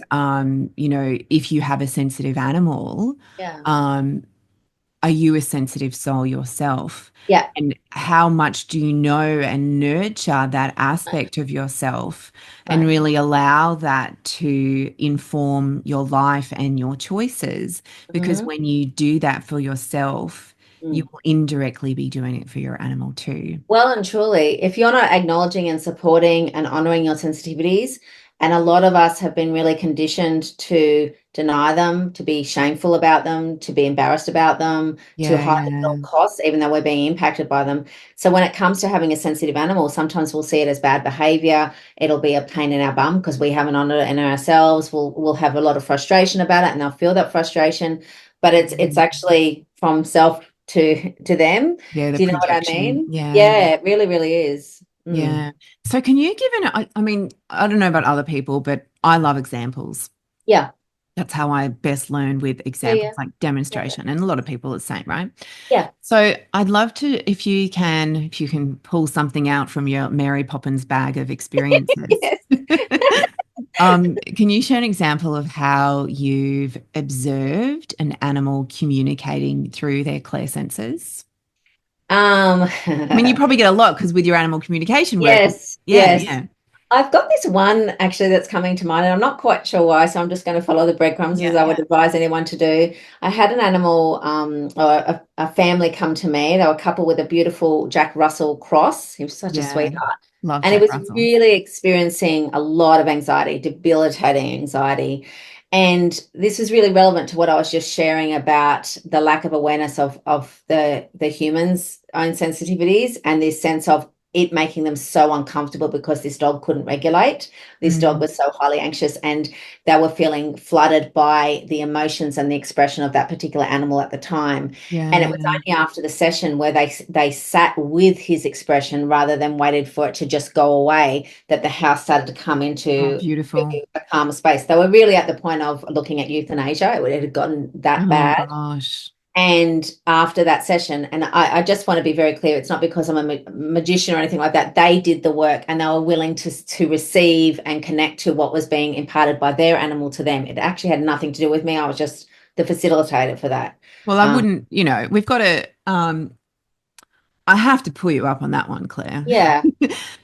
if you have a sensitive animal, Yeah. um, are you a sensitive soul yourself? Yeah. And how much do you know and nurture that aspect of yourself and Right. really allow that to inform your life and your choices? Because Mhm. when you do that for yourself, you Mm. will indirectly be doing it for your animal too. Well and truly, if you're not acknowledging and supporting and honoring your sensitivities, and a lot of us have been really conditioned to deny them, to be shameful about them, to be embarrassed about them, to Yeah, hide them at all yeah. costs, even though we're being impacted by them. So when it comes to having a sensitive animal, sometimes we'll see it as bad behavior. It'll be a pain in our bum because we haven't honored it in ourselves. We'll have a lot of frustration about it, and they'll feel that frustration. But it's Mm. actually from self to them. Yeah, the Do you know what I projection. mean? Yeah. Yeah, it really, really is. Mm. Yeah. So can you give I mean, I don't know about other people, but I love examples. Yeah. That's how I best learn with Yeah, examples, yeah. like Love it. demonstration. And a lot of people are the same, right? Yeah. So I'd love to, if you can pull something out from your Mary Poppins bag of experiences. Yes. Can you share an example of how you've observed an animal communicating through their clear senses? I mean, you probably get a lot because with your animal communication work. Yes, Yeah, yes. yeah, I've got this one actually that's coming to mind, and I'm not quite sure why, so I'm just going to follow the breadcrumbs as yeah, I would advise anyone to do. I had an animal, or a family come to me. They were a couple with a beautiful Jack Russell cross. He was such a yeah. sweetheart. Love And he Jack was Russell. really experiencing a lot of anxiety, debilitating anxiety. And this was really relevant to what I was just sharing about the lack of awareness of the humans' own sensitivities and this sense of it making them so uncomfortable because this dog couldn't regulate. This dog Mm, was so highly anxious, and they were feeling flooded by the emotions and the expression of that particular animal at the time. And it was yeah. only after the session where they sat with his expression rather than waited for it to just go away that the house started to come Oh, into beautiful. a calmer space. They were really at the point of looking at euthanasia. It had gotten that Oh bad. gosh. And after that session, and I just want to be very clear, it's not because I'm a magician or anything like that. They did the work and they were willing to receive and connect to what was being imparted by their animal to them. It actually had nothing to do with me. I was just the facilitator for that. Well, I Um, wouldn't, we've got to I have to pull you up on that one, Claire, yeah.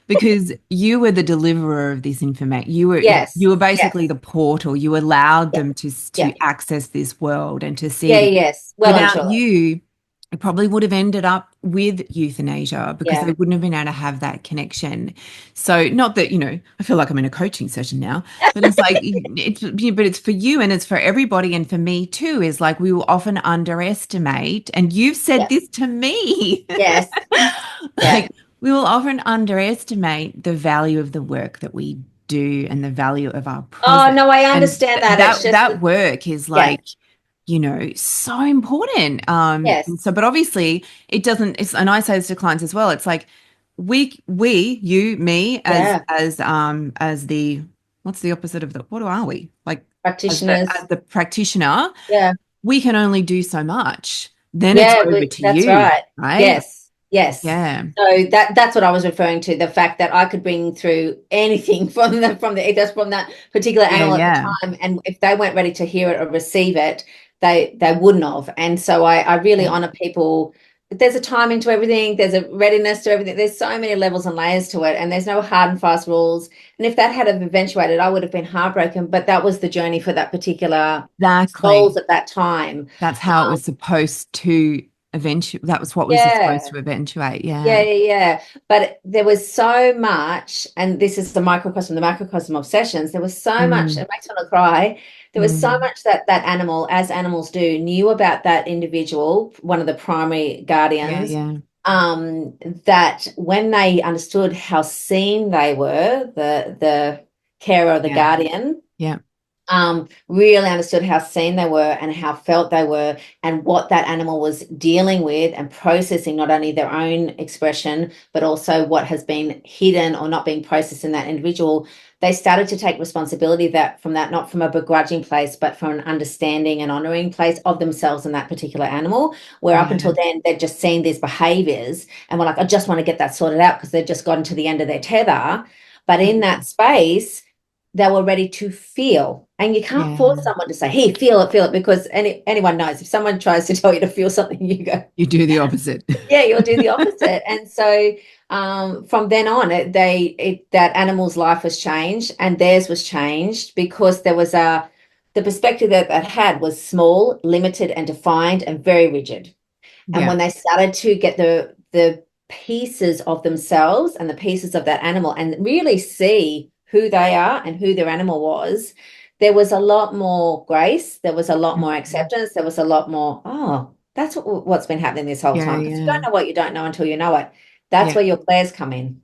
because you were the deliverer of this information. You Yes. were basically Yes. the portal. You allowed Yeah. them Yeah. to access this world and to Yeah. see. Yes. Well and Without truly. you, it probably would have ended up with euthanasia because they Yeah. wouldn't have been able to have that connection. So, not that, I feel like I'm in a coaching session now, but it's like, but it's for you and it's for everybody. And for me too, is like we will often underestimate, and you've said Yeah. this to me, Yes. Yeah. like we will often underestimate the value of the work that we do and the value of our Oh presence. no, I And understand that. It's that just that work is yeah. like so important. Yes. And so, but obviously it doesn't, and I say this to clients as well. It's like you, me, Yeah. as the, what's the opposite of the, what are we? Like Practitioners. as the practitioner, Yeah. we can only do so much. Then it's Yeah, over to that's you, right. right? Yes, yes. Yeah. So that's what I was referring to, the fact that I could bring through anything from that particular Yeah. animal at the Yeah. time, and if they weren't ready to hear it or receive it, they wouldn't have. And so I really Yeah. honor people. There's a timing to everything. There's a readiness to everything. There's so many levels and layers to it, and there's no hard and fast rules. And if that had have eventuated, I would have been heartbroken. But that was the journey for that particular Exactly. souls at that time. That's how it was supposed to eventuate. That was what was supposed Yeah. to eventuate. Yeah, Yeah. yeah, yeah. But there was so much, and this is the microcosm of sessions. There was so much, Mm, it makes me want to cry. There was so mm. much that that animal, as animals do, knew about that individual, one of the primary Yeah. guardians, Yeah. that when they understood how seen they were, the carer or the Yeah. guardian, Yeah. really understood how seen they were and how felt they were and what that animal was dealing with and processing not only their own expression, but also what has been hidden or not being processed in that individual. They started to take responsibility that from that, not from a begrudging place, but from an understanding and honoring place of themselves and that particular animal, where up Yeah. until then they'd just seen these behaviors and were like, I just want to get that sorted out because they've just gotten to the end of their tether. But in that Mm. space, they were ready to feel. And you can't force Yeah. someone to say, hey, feel it, because anyone knows if someone tries to tell you to feel something, you go, You do the opposite. yeah, you'll do the opposite. And so from then on, that animal's life was changed and theirs was changed because there was the perspective that that had was small, limited, and defined and very rigid. And Yeah. when they started to get the pieces of themselves and the pieces of that animal and really see who they are and who their animal was, there was a lot more grace. There was a lot more Mhm. acceptance. There was a lot more, oh, that's what's been happening this whole Yeah. time. Because you don't Yeah. know what you don't know until you know it. That's Yeah. where your clairs come in.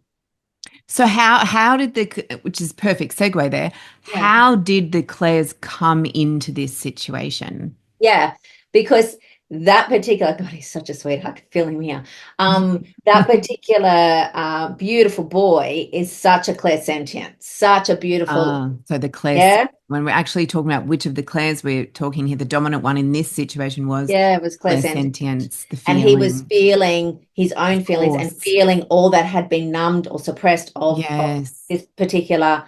So how did which is perfect segue there. Yeah. How did the Claires come into this situation? Yeah, because that particular God, he's such a sweetheart. I can feel him here. That particular beautiful boy is such a clairsentient, such a beautiful, So the Claire's, yeah, when we're actually talking about which of the Claires we're talking here, the dominant one in this situation was yeah, it was clairsentient. clairsentience, the And he was feeling, feeling his own of feelings and course. feeling all that had been numbed or suppressed of Yes. this particular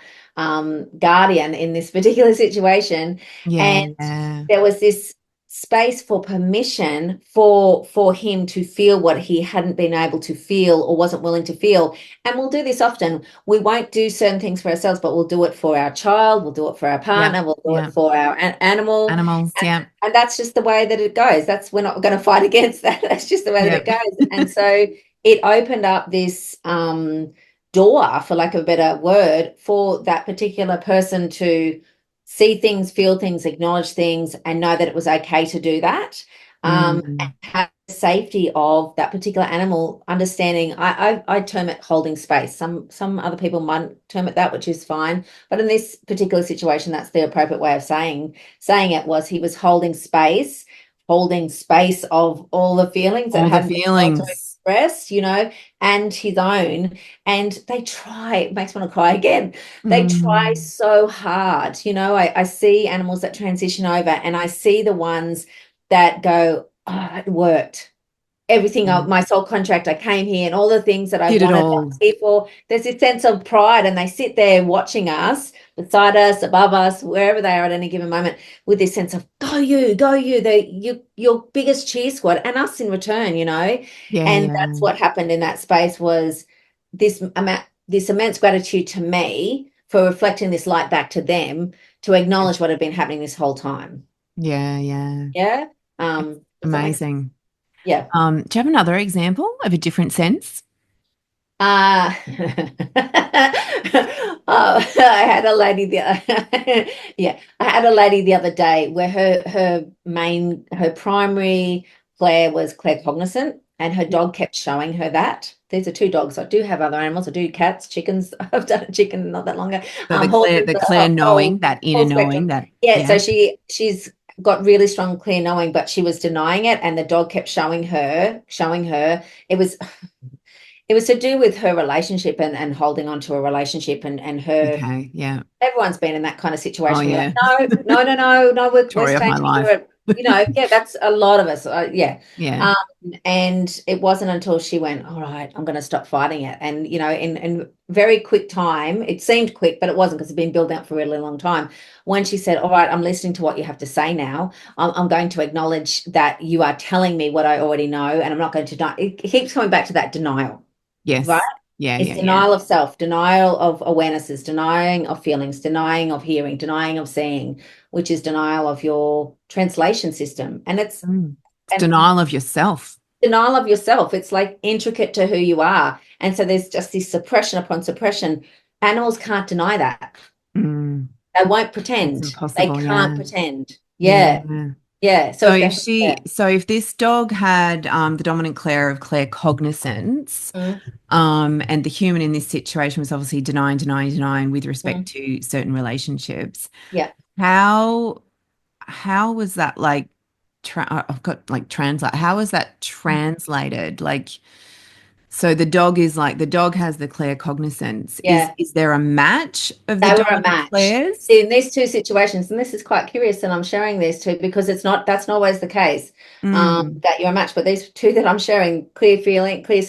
guardian in this particular situation. Yeah, And yeah. there was this space for permission for him to feel what he hadn't been able to feel or wasn't willing to feel. And we'll do this often. We won't do certain things for ourselves, but we'll do it for our child, we'll do it for our Yeah. partner, we'll do it Yeah. for our animal. Animals. Yeah. And that's just the way that it goes. We're not going to fight against that. That's just the way that Yeah. it goes. And so it opened up this door, for lack of a better word, for that particular person to see things, feel things, acknowledge things, and know that it was okay to do that. And Mm. have the safety of that particular animal understanding. I term it holding space. Some other people might term it that, which is fine. But in this particular situation, that's the appropriate way of saying it. Was he was holding space of all the feelings that All the hadn't been able to feelings. express, and his own. And it makes me want to cry again. They try Mm. so hard. I see animals that transition over, and I see the ones that go, oh, it worked. Everything, Mm. my soul contract, I came here, and all the things that I Did it wanted, I all. was here for. There's this sense of pride, and they sit there watching us, beside us, above us, wherever they are at any given moment, with this sense of go you, your biggest cheer squad, and us in return. Yeah. And Yeah. that's what happened in that space was this immense gratitude to me for reflecting this light back to them to acknowledge what had been happening this whole time. Yeah. Yeah. Yeah. It's Does that make sense? amazing. Yeah. Do you have another example of a different sense? Uh, I had a lady yeah, I had a lady the other day where her primary Claire was claircognizant, and her dog kept showing her that. These are two dogs. I do have other animals. I do cats, chickens. I've done a chicken not that long ago. So the Horses, Claire knowing, that inner whole knowing spectrum. that, Yeah, yeah. so she's got really strong clear knowing, but she was denying it, and the dog kept showing her. It was to do with her relationship and holding on to a relationship and her. Okay. Yeah. Everyone's been in that kind of Oh, situation. We're like, yeah. no, no, no, no, no, we're Story of staying my life. together. Yeah, that's a lot of us. Yeah. Yeah. Um, and it wasn't until she went, all right, I'm going to stop fighting it. And, in very quick time, it seemed quick, but it wasn't, because it's been built up for a really long time. When she said, all right, I'm listening to what you have to say now. I'm going to acknowledge that you are telling me what I already know, and I'm not going to deny. It keeps coming back to that denial, right? Yes. Yeah. It's Yeah. Yeah. denial of self, denial of awarenesses, denying of feelings, denying of hearing, denying of seeing, which is denial of your translation system. And it's Mm. It's and denial of yourself. denial of yourself. It's like intricate to who you are. And so there's just this suppression upon suppression. Animals can't deny that. Mm. They won't It's pretend. They impossible. can't Yeah. pretend. Yeah. Yeah. Yeah. So So if if they, she, yeah. so if this dog had the dominant Claire of Claire cognizance, Mm, and the human in this situation was obviously denying with respect mm, to certain relationships, yeah. how how was that like? I've got like translate. How was that translated? Like, so the dog has the Claire cognizance. Yeah. Is there a match of the They were a dominant match. Claires? See, in these two situations, and this is quite curious that I'm sharing these two, because that's not always the case, Mm, that you're a match. But these two that I'm sharing, clear feeling, clear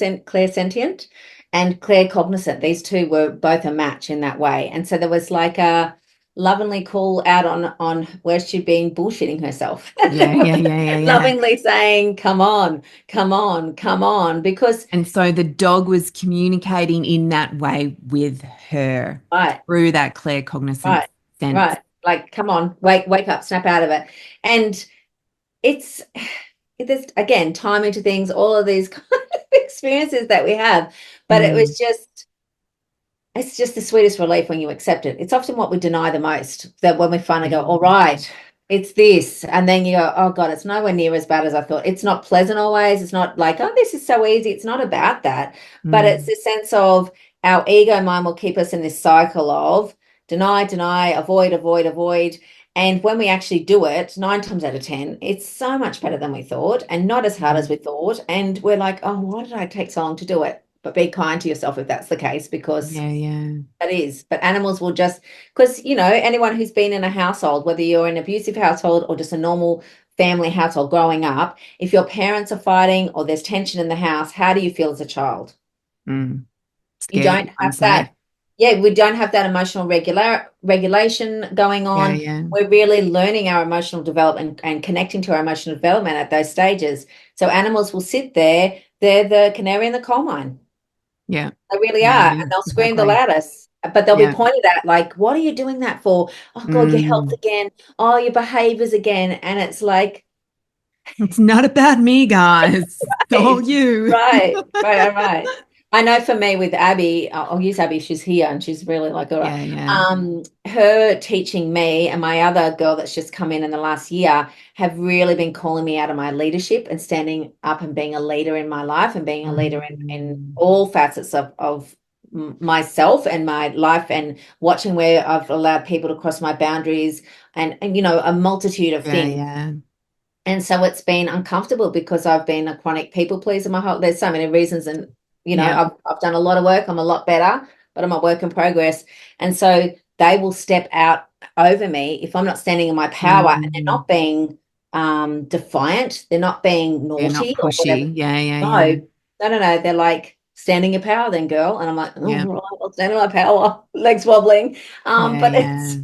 sentient, and clear cognizant, these two were both a match in that way. And so there was like a lovingly call out on where she'd been bullshitting herself. yeah, yeah, yeah, yeah, yeah. Lovingly saying, come on, come on, come on, because And so the dog was communicating in that way with her right. through that Claire cognizance Right, sense. right. Like, come on, wake up, snap out of it. And it's there's again time into things, all of these kind of experiences that we have. But Mm, it's just the sweetest relief when you accept it. It's often what we deny the most, that when we finally go, all mm, right, it's this. And then you go, oh God, it's nowhere near as bad as I thought. It's not pleasant always. It's not like, oh, this is so easy. It's not about that. But it's mm. this sense of our ego mind will keep us in this cycle of deny, deny, avoid, avoid, avoid. And when we actually do it, 9 times out of 10, it's so much better than we thought, and not as hard as Mm. we thought. And we're like, oh, why did I take so long to do it? But be kind to yourself if that's the case, because Yeah, yeah. that is. But animals will just, because, anyone who's been in a household, whether you're in an abusive household or just a normal family household growing up, if your parents are fighting or there's tension in the house, how do you feel as a child? Mm. You Scared, don't have unsafe. that. yeah, we don't have that emotional regulation going Yeah, on. yeah, We're really learning our emotional development and connecting to our emotional development at those stages. So animals will sit there, they're the canary in the coal mine. yeah, They really yeah, are. yeah, And they'll scream the exactly. loudest, but they'll be Yeah. pointed at like, what are you doing that for? Oh God, your health Mm. again. Oh, your behaviors again. And it's like, It's not about me, guys. It's all right, you. right. I know for me with Abby, I'll use Abby, she's here and she's really like, all right. Yeah, yeah. Her teaching me and my other girl that's just come in the last year have really been calling me out of my leadership and standing up and being a leader in my life and being a leader in Mm. all facets of myself and my life and watching where I've allowed people to cross my boundaries and you know, a multitude of Yeah, things. yeah, And so it's been uncomfortable because I've been a chronic people pleaser my whole, there's so many reasons. And, you know, yeah. I've done a lot of work. I'm a lot better, but I'm a work in progress. And so they will step out over me if I'm not standing in my power and they're Mm. not being defiant. They're not being They're not naughty or whatever. pushy. Yeah, yeah, yeah. No. They're like standing your power then, girl. And I'm like, oh, Yeah, right, I'll stand in my power, legs wobbling. yeah, But yeah. it's,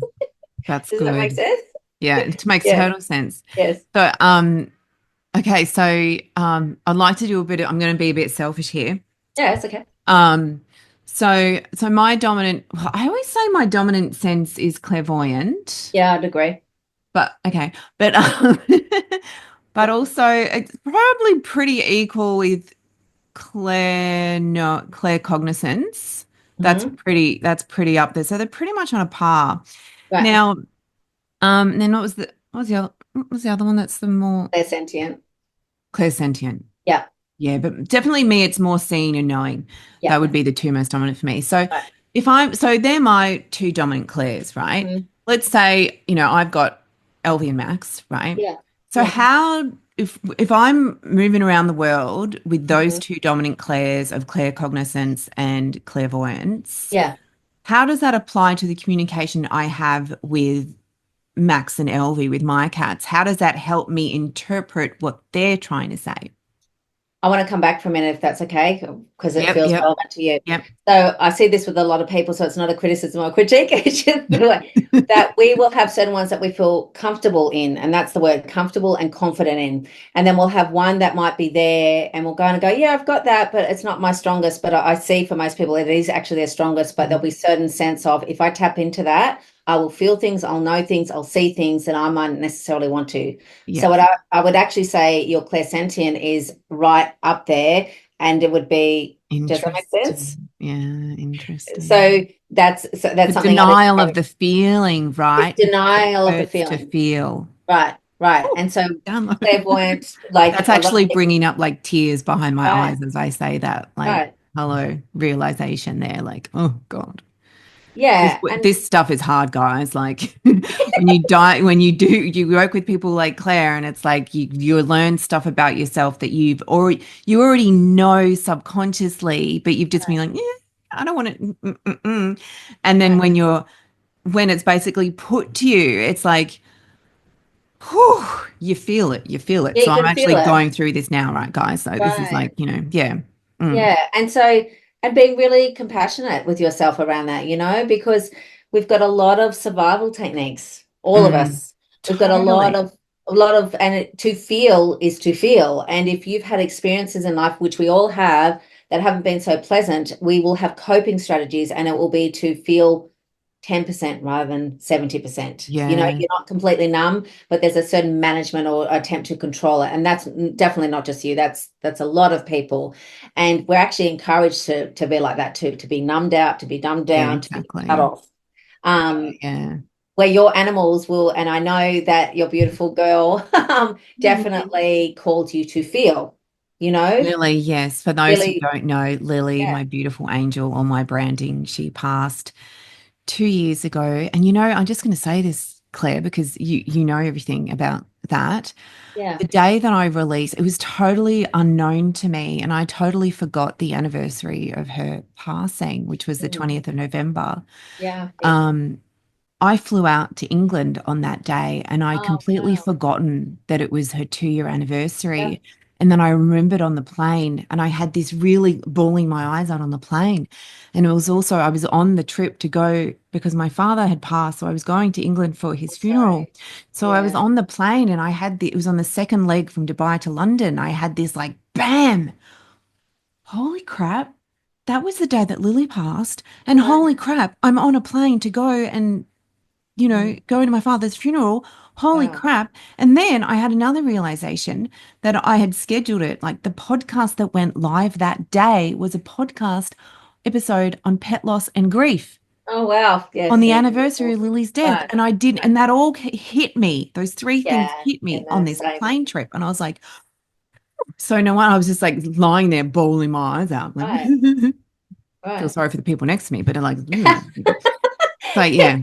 That's does that make good. sense? Yeah, it makes Yes, total sense. yes. So, okay, so I'd like to do a bit of, I'm going to be a bit selfish here. Yeah, it's okay. Um, so my dominant, well, I always say my dominant sense is clairvoyant, Yeah, I'd agree. but okay, but but also it's probably pretty equal with clair cognizance. Hmm. That's pretty up there. So they're pretty much on a par. Right. Now, then what was the other one that's the more They're sentient. clairsentient? Yeah. Yeah, but definitely me, it's more seeing and knowing. Yeah. That would be the two most dominant for me. So Right. so they're my two dominant clairs, right? Mhm. Let's say, I've got LV and Max, right? Yeah. So Yeah. how if I'm moving around the world with those Mhm. two dominant clairs of claircognizance and clairvoyance, Yeah. how does that apply to the communication I have with Max and LV with my cats? How does that help me interpret what they're trying to say? I want to come back for a minute if that's okay, because it Yep, feels yep, relevant to you. yep. So I see this with a lot of people, so it's not a criticism or critique. It's just the way that we will have certain ones that we feel comfortable in, and that's the word comfortable and confident in. And then we'll have one that might be there, and we'll go, yeah, I've got that, but it's not my strongest. But I see for most people it is actually their strongest. But there'll be certain sense of if I tap into that, I will feel things, I'll know things, I'll see things that I might necessarily want to. So Yeah, I would actually say your clairsentient is right up there, and it would be, does that make sense? interesting. Yeah, So interesting. that's The something I'd denial of encourage. the feeling, It's right? Because it denial of the hurts to feeling. feel. Right. Oh, And so download. clairvoyant, like That's a lot actually of people, bringing up like tears behind my right, eyes as I say that. Like, right. hello, realization there. Like, oh God. Yeah. And This stuff is hard, guys. Like you work with people like Claire, and it's like you learn stuff about yourself that you already know subconsciously, but you've just been like, yeah, I don't want to. And then right. when it's basically put to you, it's like, whew, you feel it, you feel it. Yeah, So you I'm can feel actually it. going through this now, right, guys? So this is Right. like, yeah. Mm, Yeah. And so, and being really compassionate with yourself around that, because we've got a lot of survival techniques, all of mm, us. We've got totally. and to feel is to feel. And if you've had experiences in life, which we all have, that haven't been so pleasant, we will have coping strategies and it will be to feel 10% rather than 70%. Yeah. You're not completely numb, but there's a certain management or attempt to control it. And that's definitely not just you. That's a lot of people. And we're actually encouraged to be like that too, to be numbed out, to be dumbed Yeah, down, to be cut exactly. off. Um, Yeah. where your animals will, and I know that your beautiful girl Mhm. definitely called you to feel, you know, Lily, yes. For those who really, don't know, Lily, yeah, my beautiful angel on my branding, she passed 2 years ago. And I'm just going to say this, Claire, because you know everything about that. yeah. The day that I released, it was totally unknown to me, and I totally forgot the anniversary of her passing, which was the Mm, 20th of November. yeah. Um, I flew out to England on that day, and I Oh, completely wow. forgotten that it was her 2-year Yeah. anniversary. And then I remembered on the plane, and I had this really bawling my eyes out on the plane. And it was also, I was on the trip to go because my father had passed. So I was going to England for his funeral. Sorry. So I was Yeah. on the plane and it was on the second leg from Dubai to London. I had this like, bam, holy crap. That was the day that Lily passed. And Right. holy crap, I'm on a plane to go and Mm. going to my father's funeral. Holy Wow. crap. And then I had another realization that I had scheduled it. Like the podcast that went live that day was a podcast episode on pet loss and grief Oh, wow. on Yes. the Yeah. anniversary of Lily's death. Right. And I did, Right. and that all hit me. Those three things Yeah. hit And me on the this same. plane trip. And I was like, so no one, I was just like lying there, bawling my eyes out. Like, Right. feel Right. sorry for the people next to me, but they're like, "Ugh." So Yeah. yeah.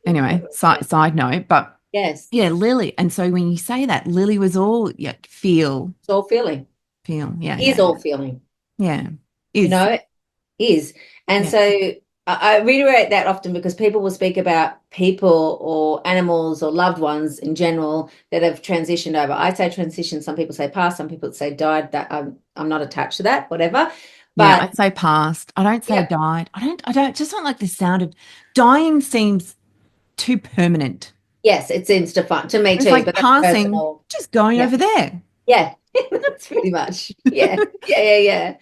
Anyway, Yeah. side note, but Yes. yeah, Lily. And so when you say that, Lily was all yeah, It's all feeling. yeah, Is yeah, all feeling. yeah, You is know, is. And yeah, so I reiterate that often because people will speak about people or animals or loved ones in general that have transitioned over. I say transition, some people say passed, some people say died. That I'm not attached to that, whatever. yeah. But I'd say past. I don't say yeah, died. I don't. Just don't like the sound of dying. Seems too permanent. yes, it seems to me It's too, like but that's passing, personal. just going Yeah. over there. Yeah, that's pretty much. Yeah, yeah.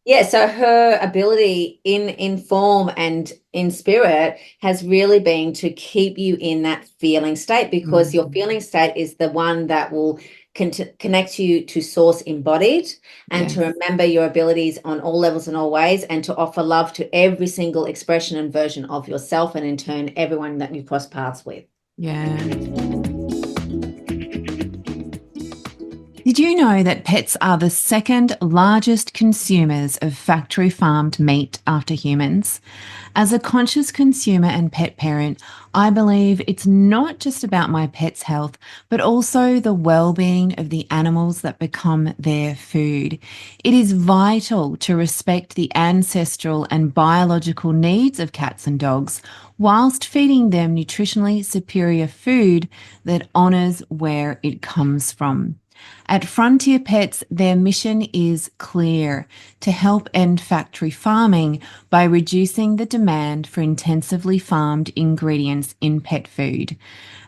Yeah, so her ability in form and in spirit has really been to keep you in that feeling state because your Mm, feeling state is the one that will connect you to source embodied and to yes. remember your abilities on all levels and all ways and to offer love to every single expression and version of yourself and in turn everyone that you cross paths with. Yeah. Did you know that pets are the second largest consumers of factory farmed meat after humans? As a conscious consumer and pet parent, I believe it's not just about my pet's health, but also the well-being of the animals that become their food. It is vital to respect the ancestral and biological needs of cats and dogs whilst feeding them nutritionally superior food that honors where it comes from. At Frontier Pets, their mission is clear: to help end factory farming by reducing the demand for intensively farmed ingredients in pet food.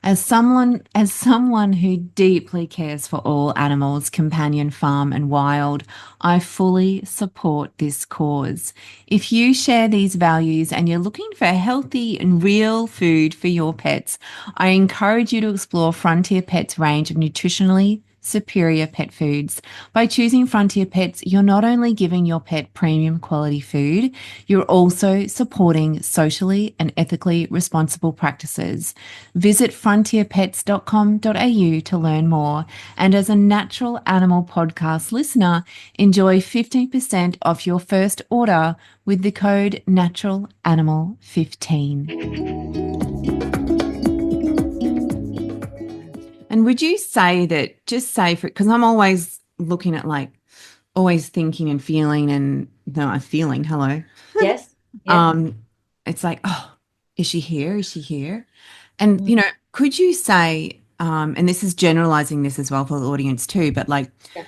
As someone who deeply cares for all animals, companion, farm and wild, I fully support this cause. If you share these values and you're looking for healthy and real food for your pets, I encourage you to explore Frontier Pets' range of nutritionally superior pet foods. By choosing Frontier Pets, you're not only giving your pet premium quality food, you're also supporting socially and ethically responsible practices. Visit frontierpets.com.au to learn more. And as a Natural Animal Podcast listener, enjoy 15% off your first order with the code NaturalAnimal15. And would you say that, just say for, because I'm always looking at like, always thinking and feeling and no, I'm feeling, hello. Yes. Yeah. Um, it's like, oh, is she here? Is she here? And, Mm. could you say, and this is generalizing this as well for the audience too, but like, Yeah.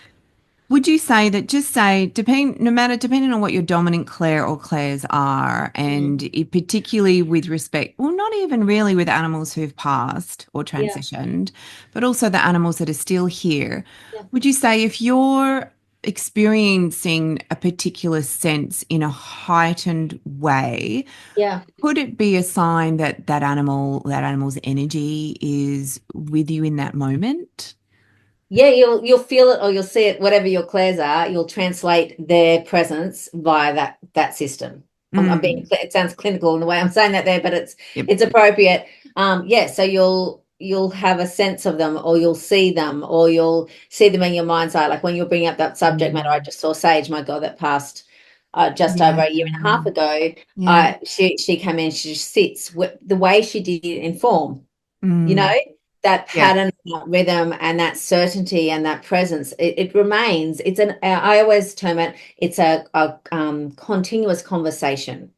would you say that just say depending on what your dominant Claire or Claires are, and Mm. particularly with respect, well, not even really with animals who've passed or Yeah. transitioned, but also the animals that are still here, Yeah. would you say if you're experiencing a particular sense in a heightened way, Yeah. could it be a sign that that animal's energy is with you in that moment? Yeah, you'll feel it or you'll see it, whatever your clairs are, you'll translate their presence via that system. I'm being, Mm, it sounds clinical in the way I'm saying that there, but it's yep. it's appropriate. Yeah, so you'll have a sense of them or you'll see them in your mind's eye. Like when you're bringing up that subject matter, I Mm. just saw Sage, my girl that passed just over Yeah. a year and a half ago. Yeah. She came in, she just sits the way she did it in form, you know, Mm. that Yeah. pattern, that rhythm, and that certainty and that presence. It remains. It's I always term it. It's a continuous conversation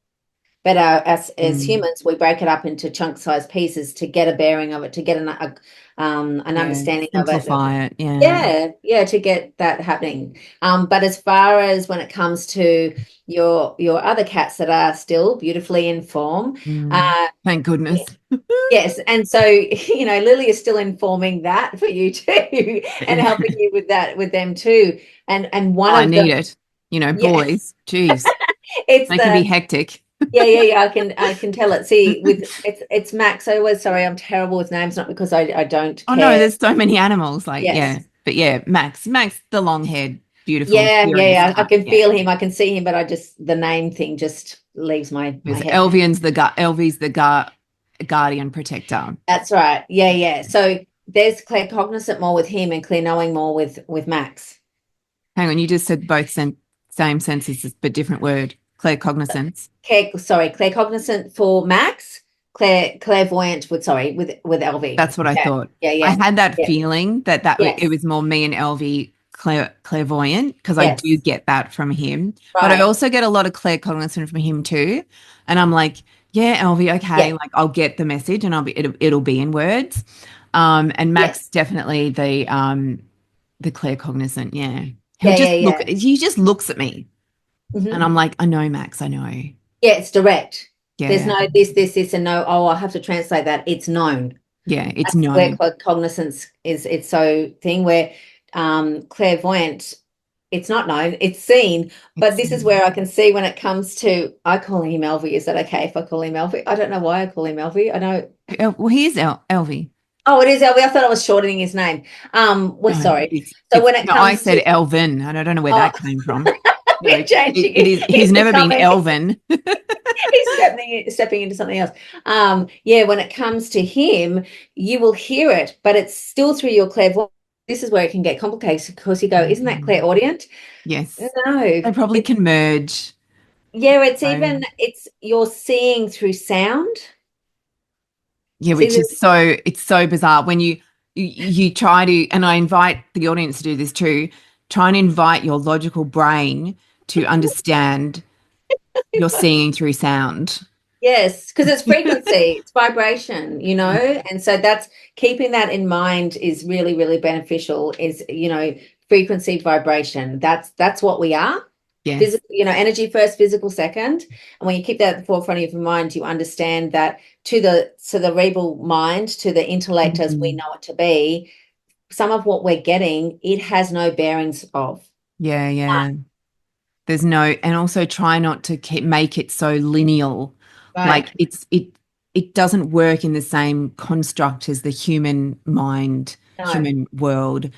But as Mm. humans, we break it up into chunk-sized pieces to get a bearing of it, to get an Yeah. understanding of it. Simplify it. Yeah. Yeah, yeah, to get that happening. But as far as when it comes to your other cats that are still beautifully in form, Mm. uh, Thank goodness. yes, and so Lily is still informing that for you too, and helping you with that with them too. And one I of them, need it. You know, yeah, boys, geez, it's they can be the hectic. yeah. I can tell it. See, with it's Max. I always sorry, I'm terrible with names, not because I don't Oh no, care. there's so many animals. Like, Yes. yeah. But yeah, Max, the long-haired, beautiful, curious Yeah. I cat. can Yeah. feel him. I can see him, but I just the name thing just leaves my Because head. Elvie's the guardian protector. That's right. Yeah. So there's Claire cognizant more with him and Claire knowing more with Max. Hang on, you just said both same senses, but different word. Claircognizance. Claire cognizant for Max, clairvoyant with Elvie. That's what I Yeah. thought. Yeah. I Yeah. had that Yeah. feeling that it Yes. was more me and Elvie clairvoyant because I do Yes. get that from him, but I Right. also get a lot of claircognizant from him too. And I'm like, yeah, Elvie, okay, Yeah. like I'll get the message and it'll be in words. And Yes. Max definitely the claircognizant. Yeah, Yeah. he just looks at me, and Hmm. I'm like, I know, Max, I know. Yeah. It's direct. There's Yeah, no this, and no, oh, I have to translate that. It's known. yeah, it's That's where known. cognizance is. It's so thing where clairvoyant, it's not known, it's seen. But It's this is where I can see when it comes to, I call him Elvie. Is that okay if I call him Elvie? I don't know why I call him Elvie. I know. well, here's Elvie. Oh, it is Elvie. I thought I was shortening his name. We're No, sorry. So it's when it no, I comes said to, Elvin, and I don't know where oh, that came from. No, we're changing it is. it. He's He's never been becoming. Elvin. He's stepping into something else. Yeah, when it comes to him, you will hear it, but it's still through your clairvoyance. This is where it can get complicated because you go, isn't that Mhm. clairaudient? Yes, No, they probably it's can merge. yeah, it's So, even it's you're seeing through sound. yeah, See, which is it's so bizarre when you try to, and I invite the audience to do this too. Try and invite your logical brain to understand you're seeing through sound. yes, because it's frequency, it's vibration, and so that's keeping that in mind is really, really beneficial. Is frequency, vibration. That's what we are. Yes. Physical, energy first, physical second. And when you keep that at the forefront of your mind, you understand that to the cerebral mind, to the intellect as we Mhm. know it to be, some of what we're getting, it has no bearings of. Yeah, yeah. There's no, and also try not to make it so lineal. Like Right. it doesn't work in the same construct as the human mind, No, human world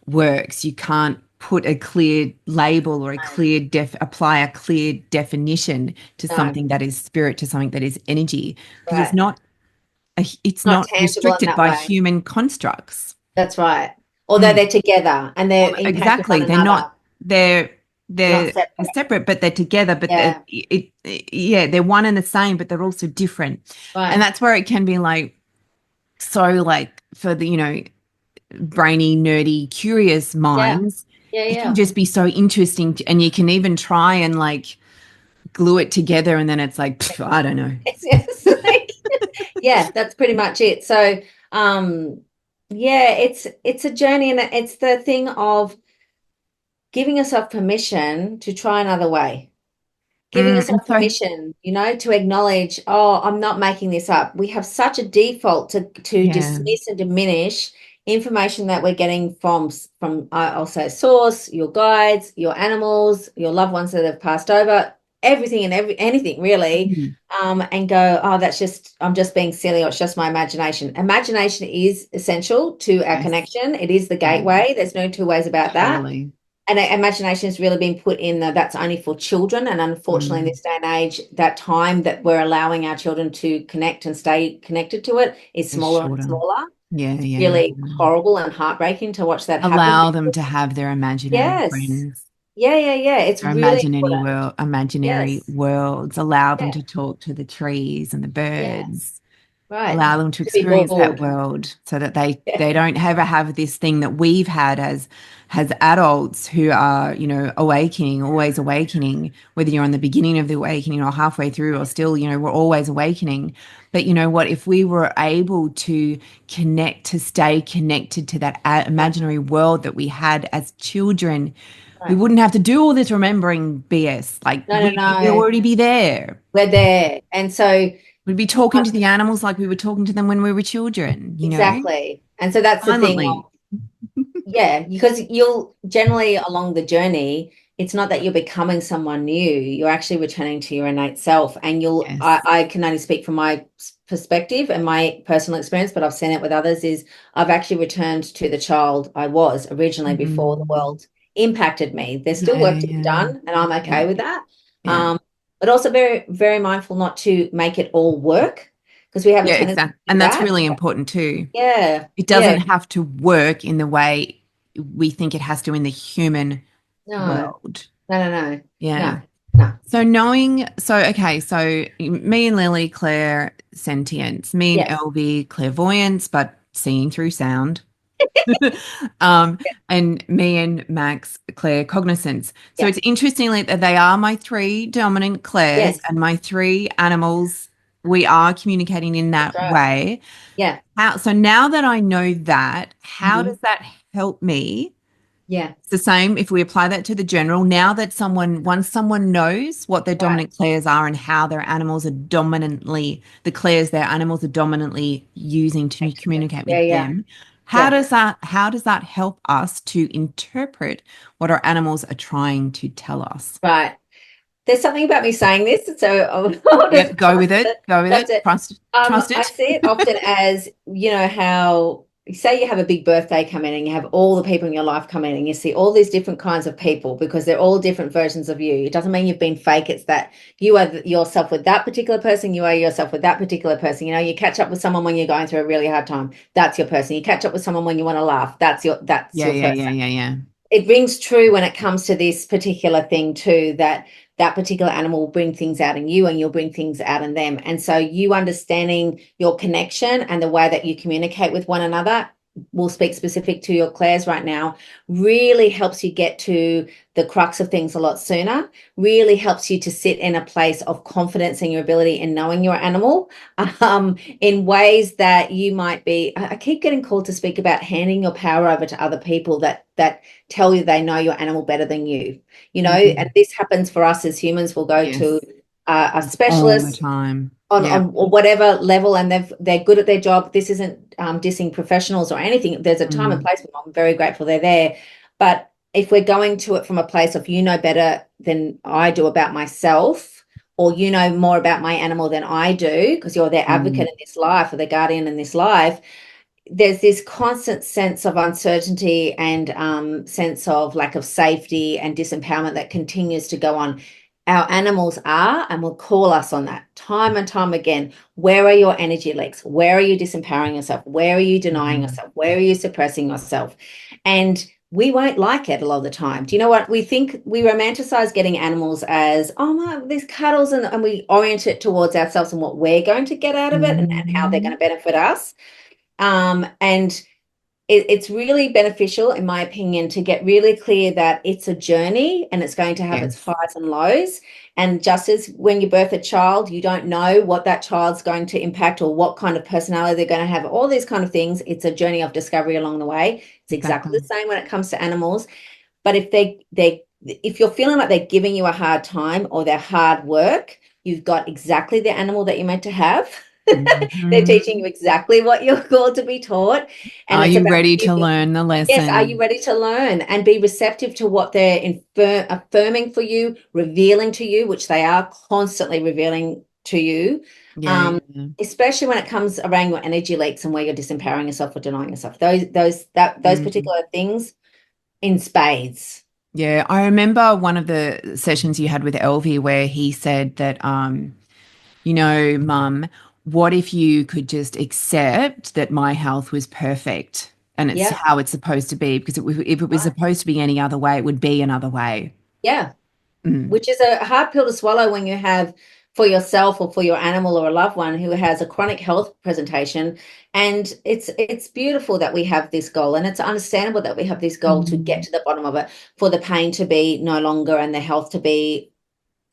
works. You can't put a clear label or a no, clear apply a clear definition to no. something that is spirit, to something that is energy, because Right. it's Not not tangible in restricted that by way. human constructs. That's right. Although Mm. they're together and they're impacting one Exactly. another, They're not they're separate. separate, but they're together. But Yeah. yeah, they're one and the same, but they're also different. And Right. that's where it can be like so like for the, brainy, nerdy, curious Yeah. minds, Yeah. it can Yeah. just be so interesting and you can even try and like glue it together and then it's like, pff, I don't know. It's like, yeah, that's pretty much it. So, um, yeah, it's a journey, and it's the thing of giving yourself permission to try another way. Giving And yourself so permission, to acknowledge, oh, I'm not making this up. We have such a default to yeah, dismiss and diminish information that we're getting from I'll say source, your guides, your animals, your loved ones that have passed over, everything and anything really, Mhm. and go, oh, I'm just being silly, or it's just my imagination. Imagination is essential to our Yes, connection. It is the yeah, gateway. There's no two ways about that. totally. And imagination has really been put in that's only for children. And unfortunately, in Mm, this day and age, that time that we're allowing our children to connect and stay connected to it is it's smaller and shorter. smaller. Yeah, It's yeah. really horrible and heartbreaking to watch that happen. Allow them to have their imaginary Yes. friends, Yeah. It's their really important. imaginary Yes. worlds. Allow them Yeah. to talk to the trees and the Yes. birds. Right. allow them to To be experience that bored. world so that Yeah. they don't ever have this thing that we've had as adults who are, awakening, always awakening, whether you're on the beginning of the awakening or halfway through or still, we're always awakening. But you know what, if we were able to stay connected to that imaginary world that we had as children, we Right. wouldn't have to do all this remembering BS. Like No, no, we'd no. already be there. We're there. And so We'd be talking to the animals like we were talking to them when we were children, exactly. And so that's the thing. silently. Yeah, because you'll generally along the journey, it's not that you're becoming someone new, you're actually returning to your innate self. And Yes. I can only speak from my perspective and my personal experience, but I've seen it with others, is I've actually returned to the child I was originally before the Mm. world impacted me. There's still Yeah, work to be yeah, done, and I'm yeah, okay with that. yeah. But also very, very mindful not to make it all work because we have a Yeah, tendency exactly. to do And that's that. really important too. Yeah, It yeah. doesn't have to work in the way we think it has to in the human No, world. no, no, no, Yeah. no, no. Okay, so me and Lily, Claire, sentience, me and Yes. Elvie, clairvoyance, but seeing through sound. um, and me and Max, Claire, cognizance. So Yeah. it's interestingly that they are my three dominant clairs Yes. and my three animals. We are communicating in That's that right. way. Yeah. So now that I know that, how Hmm. does that help me? Yeah. It's the same if we apply that to the general. Now that once someone knows what their Right. dominant clairs are and how the clairs their animals are dominantly using to communicate Yeah. with Yeah. them, Yeah. how does that help us to interpret what our animals are trying to tell us? Right. There's something about me saying this, so I'll just Yep, go with trust it. it. Go with Trust it. it. Trust I it. see it often as, how say you have a big birthday come in and you have all the people in your life come in and you see all these different kinds of people because they're all different versions of you. It doesn't mean you've been fake. It's that you are yourself with that particular person. You are yourself with that particular person. You catch up with someone when you're going through a really hard time. That's your person. You catch up with someone when you want to laugh. That's Yeah, your yeah, person. yeah, yeah, yeah. It rings true when it comes to this particular thing too, that that particular animal will bring things out in you and you'll bring things out in them. And so you understanding your connection and the way that you communicate with one another, we'll speak specific to your clairs right now, really helps you get to the crux of things a lot sooner, really helps you to sit in a place of confidence in your ability in knowing your animal, in ways that you might be, I keep getting called to speak about handing your power over to other people that tell you they know your animal better than you, and Mm, this happens for us as humans. We'll go to yes, a all the specialist time. on Yeah. whatever level, and they're good at their job. This isn't dissing professionals or anything. There's a time and Mm, place for them. I'm very grateful they're there. But if we're going to it from a place of you know better than I do about myself, or you know more about my animal than I do, because you're their advocate mm, in this life or their guardian in this life, there's this constant sense of uncertainty and sense of lack of safety and disempowerment that continues to go on. Our animals are and will call us on that time and time again. Where are your energy leaks? Where are you disempowering yourself? Where are you denying mm. yourself? Where are you suppressing yourself? And we won't like it a lot of the time. Do you know what? We think we romanticize getting animals as, oh my, these cuddles, and we orient it towards ourselves and what we're going to get out of it, and how they're going Mhm. to benefit us. And it's really beneficial, in my opinion, to get really clear that it's a journey and it's going to have its Yes. highs and lows. And just as when you birth a child, you don't know what that child's going to impact or what kind of personality they're going to have, all these kind of things. It's a journey of discovery along the way. It's exactly the Exactly. same when it comes to animals. But if you're feeling like they're giving you a hard time or they're hard work, you've got exactly the animal that you're meant to have. They're teaching you Mhm. exactly what you're called to be taught. And Are it's you about ready you to being, learn the yes, are you lesson? ready to learn and be receptive to what they're affirming for you, revealing to you, which they are constantly revealing to you, Yeah, um, yeah. especially when it comes around your energy leaks and where you're disempowering yourself or denying yourself. Those Mm. particular things in spades. Yeah, I remember one of the sessions you had with Elvie where he said that, Mum, what if you could just accept that my health was perfect and it's Yeah, how it's supposed to be? Because if it was right. supposed to be any other way, it would be another way. Yeah. Mm. Which is a hard pill to swallow when you have for yourself or for your animal or a loved one who has a chronic health presentation. And it's beautiful that we have this goal, and it's understandable that we have this goal to get Mm. to the bottom of it, for the pain to be no longer and the health to be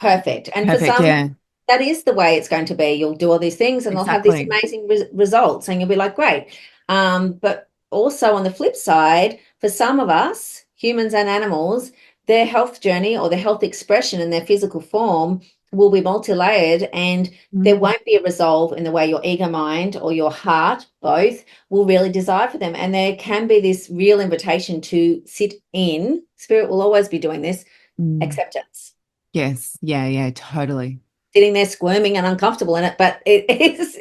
perfect. And for Perfect. some, Yeah, that is the way it's going to be. You'll do all these things and they'll have these exactly. amazing results, and you'll be like, great. But also on the flip side, for some of us, humans and animals, their health journey or their health expression in their physical form will be multi-layered, and there Mm. won't be a resolve in the way your ego mind or your heart both will really desire for them. And there can be this real invitation to sit in, spirit will always be doing this, Mm. acceptance, Yes. Yeah, yeah, totally. sitting there squirming and uncomfortable in it, but it is,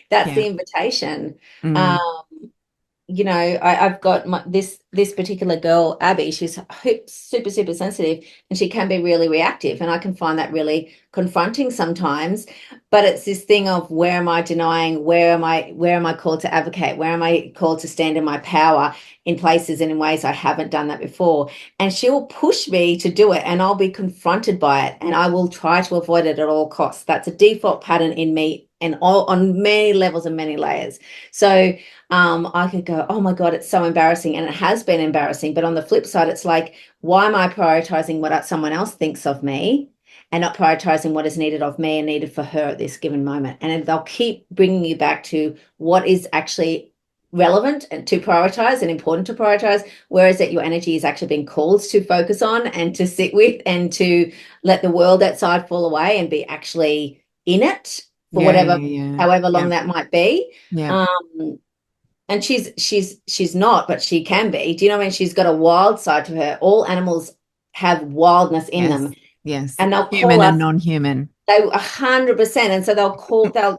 that's Yeah. the invitation. Um, Mm. I've got this particular girl, Abby. She's super, super sensitive, and she can be really reactive, and I can find that really confronting sometimes. But it's this thing of, where am I denying? Where am I called to advocate? Where am I called to stand in my power in places and in ways I haven't done that before? And she'll push me to do it, and I'll be confronted by it, and I will try to avoid it at all costs. That's a default pattern in me, and all on many levels and many layers. So I could go, oh my God, it's so embarrassing. And it has been embarrassing. But on the flip side, it's like, why am I prioritizing what someone else thinks of me and not prioritizing what is needed of me and needed for her at this given moment? And they'll keep bringing you back to what is actually relevant and to prioritize and important to prioritize, whereas that your energy is actually being called to focus on and to sit with and to let the world outside fall away and be actually in it for Yeah, whatever, yeah, yeah. however long Yeah. that might be. Yeah. Um, and she's not, but she can be. Do you know what I mean? She's got a wild side to her. All animals have wildness in them, Yes. Yes. and they'll call Human and us. non-human. They 100%, and so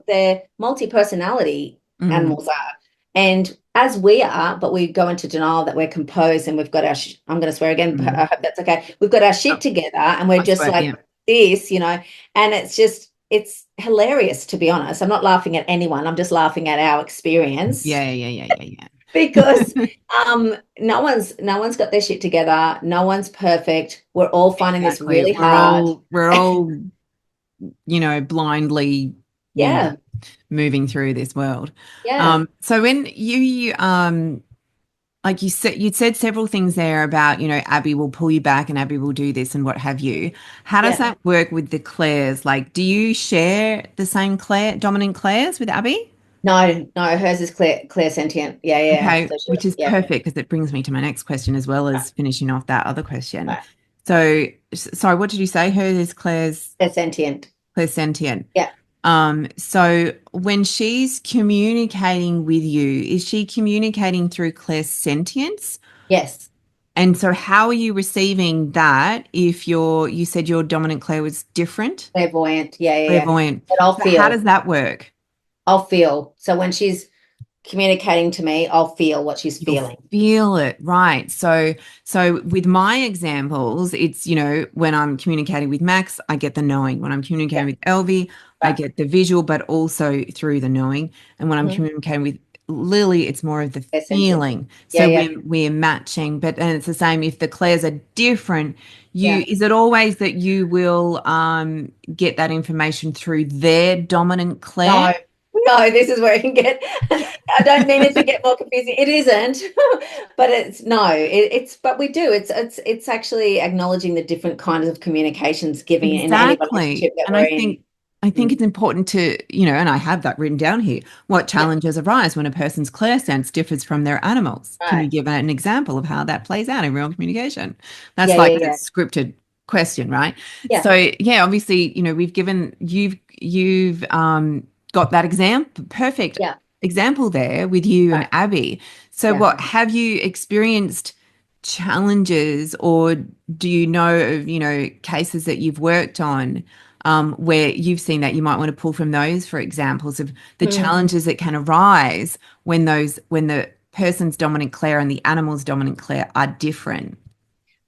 they're multi-personality. Mm. Animals are, and as we are, but we go into denial that we're composed and we've got our. I'm going to swear again, but I Mm. hope that's okay. We've got our shit Oh, together, and we're I just swear. like Yeah. this, and it's hilarious, to be honest. I'm not laughing at anyone. I'm just laughing at our experience, Yeah, yeah, yeah, yeah, because yeah. no one's got their shit together. No one's perfect. We're all finding this Exactly. really We're hard. all blindly, you know, Yeah, moving through this world. yeah, So when you like you'd said several things there about, Abby will pull you back and Abby will do this and what have you. How does yeah. that work with the Claires? Like, do you share the same dominant Claires with Abby? No, no, hers is clear sentient. Yeah, yeah, Okay, for which sure. is Yeah, perfect because it brings me to my next question as well right, as finishing off that other question. right. So, sorry, what did you say? Hers is They're sentient. clairsentient. Yeah. So when she's communicating with you, is she communicating through clairsentience? Yes. And so how are you receiving that if you said your dominant Claire was different? Clairvoyant. Yeah, yeah, yeah. Clairvoyant. But I'll So how feel. does that work? I'll feel. So when she's communicating to me, I'll feel what she's You'll feeling. feel it, right? So with my examples, it's, when I'm communicating with Max, I get the knowing. When I'm Yeah, communicating with Elvie, I right. get the visual, but also through the knowing. And when I'm Mm-hmm. communicating with Lily, it's more of the They're sentient. feeling. Yeah, So yeah, we're matching, and it's the same if the Claires are different. yeah. Is it always that you will get that information through their dominant Claire? No, no, this is where it can get, I don't mean it to get more confusing. It isn't, but it's no, but we do. It's actually acknowledging the different kinds of communications giving in any relationship Exactly. that And we're I in. think I think Mm, it's important to, and I have that written down here, what yeah, challenges arise when a person's clear sense differs from their animals. Can you right. give an example of how that plays out in real communication? That's Yeah, like yeah, a yeah. scripted question, right? Yeah, So yeah, obviously, we've given you've got that perfect yeah, example there with you and right. Abby. So Yeah. what have you experienced challenges, or do you know of, cases that you've worked on where you've seen that you might want to pull from those for examples of the Mm. challenges that can arise when the person's dominant Claire and the animal's dominant Claire are different?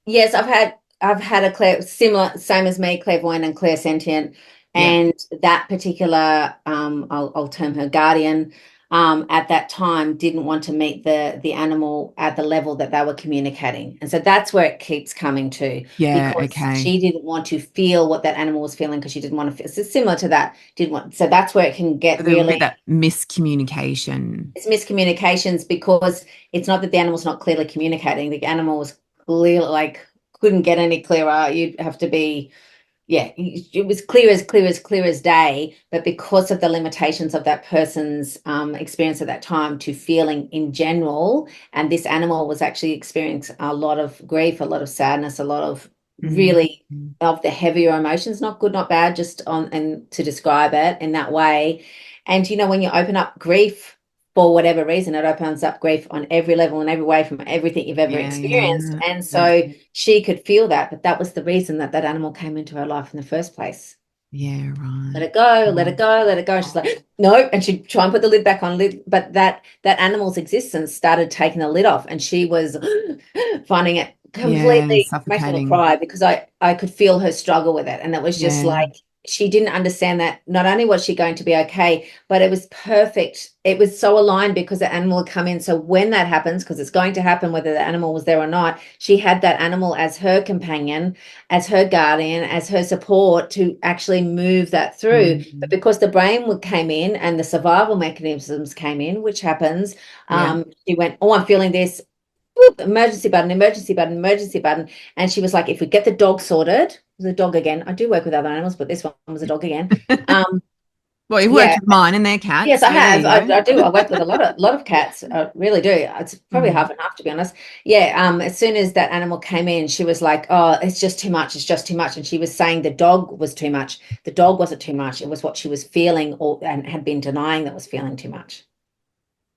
Yes, I've had a similar, same as me, clairvoyant and clairsentient, Yeah. and that particular I'll term her guardian. at that time didn't want to meet the animal at the level that they were communicating. And so that's where it keeps coming to, Yeah, because okay. she didn't want to feel what that animal was feeling because she didn't want to feel. So similar to that, didn't want. So that's where it can So get there would be really, that miscommunication. it's miscommunications, because it's not that the animal's not clearly communicating. The animal was clearly like couldn't get any clearer. You'd have to be, yeah, it was clear as day, but because of the limitations of that person's experience at that time to feeling in general, and this animal was actually experiencing a lot of grief, a lot of sadness, a lot of Mm. really of the heavier emotions, not good, not bad, just on and to describe it in that way. And when you open up grief for whatever reason, it opens up grief on every level and every way from everything you've ever Yeah, experienced. yeah. And Yeah. so she could feel that, but that was the reason that that animal came into her life in the first place. Yeah, Let right. it go, let it Oh, go, let it go. And she's like, no, and she'd try and put the lid back on, but that animal's existence started taking the lid off, and she was finding it yeah, completely, makes me want to suffocating. cry, because I could feel her struggle with it. And it was just Yeah. like, she didn't understand that not only was she going to be okay, but it was perfect. It was so aligned because the animal had come in. So when that happens, because it's going to happen whether the animal was there or not, she had that animal as her companion, as her guardian, as her support to actually move that through. But Mm. because the brain came in and the survival mechanisms came in, which happens, Yeah. she went, oh, I'm feeling this. Whoop, emergency button, emergency button, emergency button. And she was like, if we get the dog sorted, the dog again. I do work with other animals, but this one was a dog again. Um, Well, you've worked yeah, with mine and their yes, cats. I Yeah, there have. you go. I do. I work with a lot of cats. I really do. It's probably Mm. half and half, to be honest. Yeah. As soon as that animal came in, she was like, "Oh, it's just too much. It's just too much." And she was saying the dog was too much. The dog wasn't too much. It was what she was feeling, or and had been denying, that was feeling too much.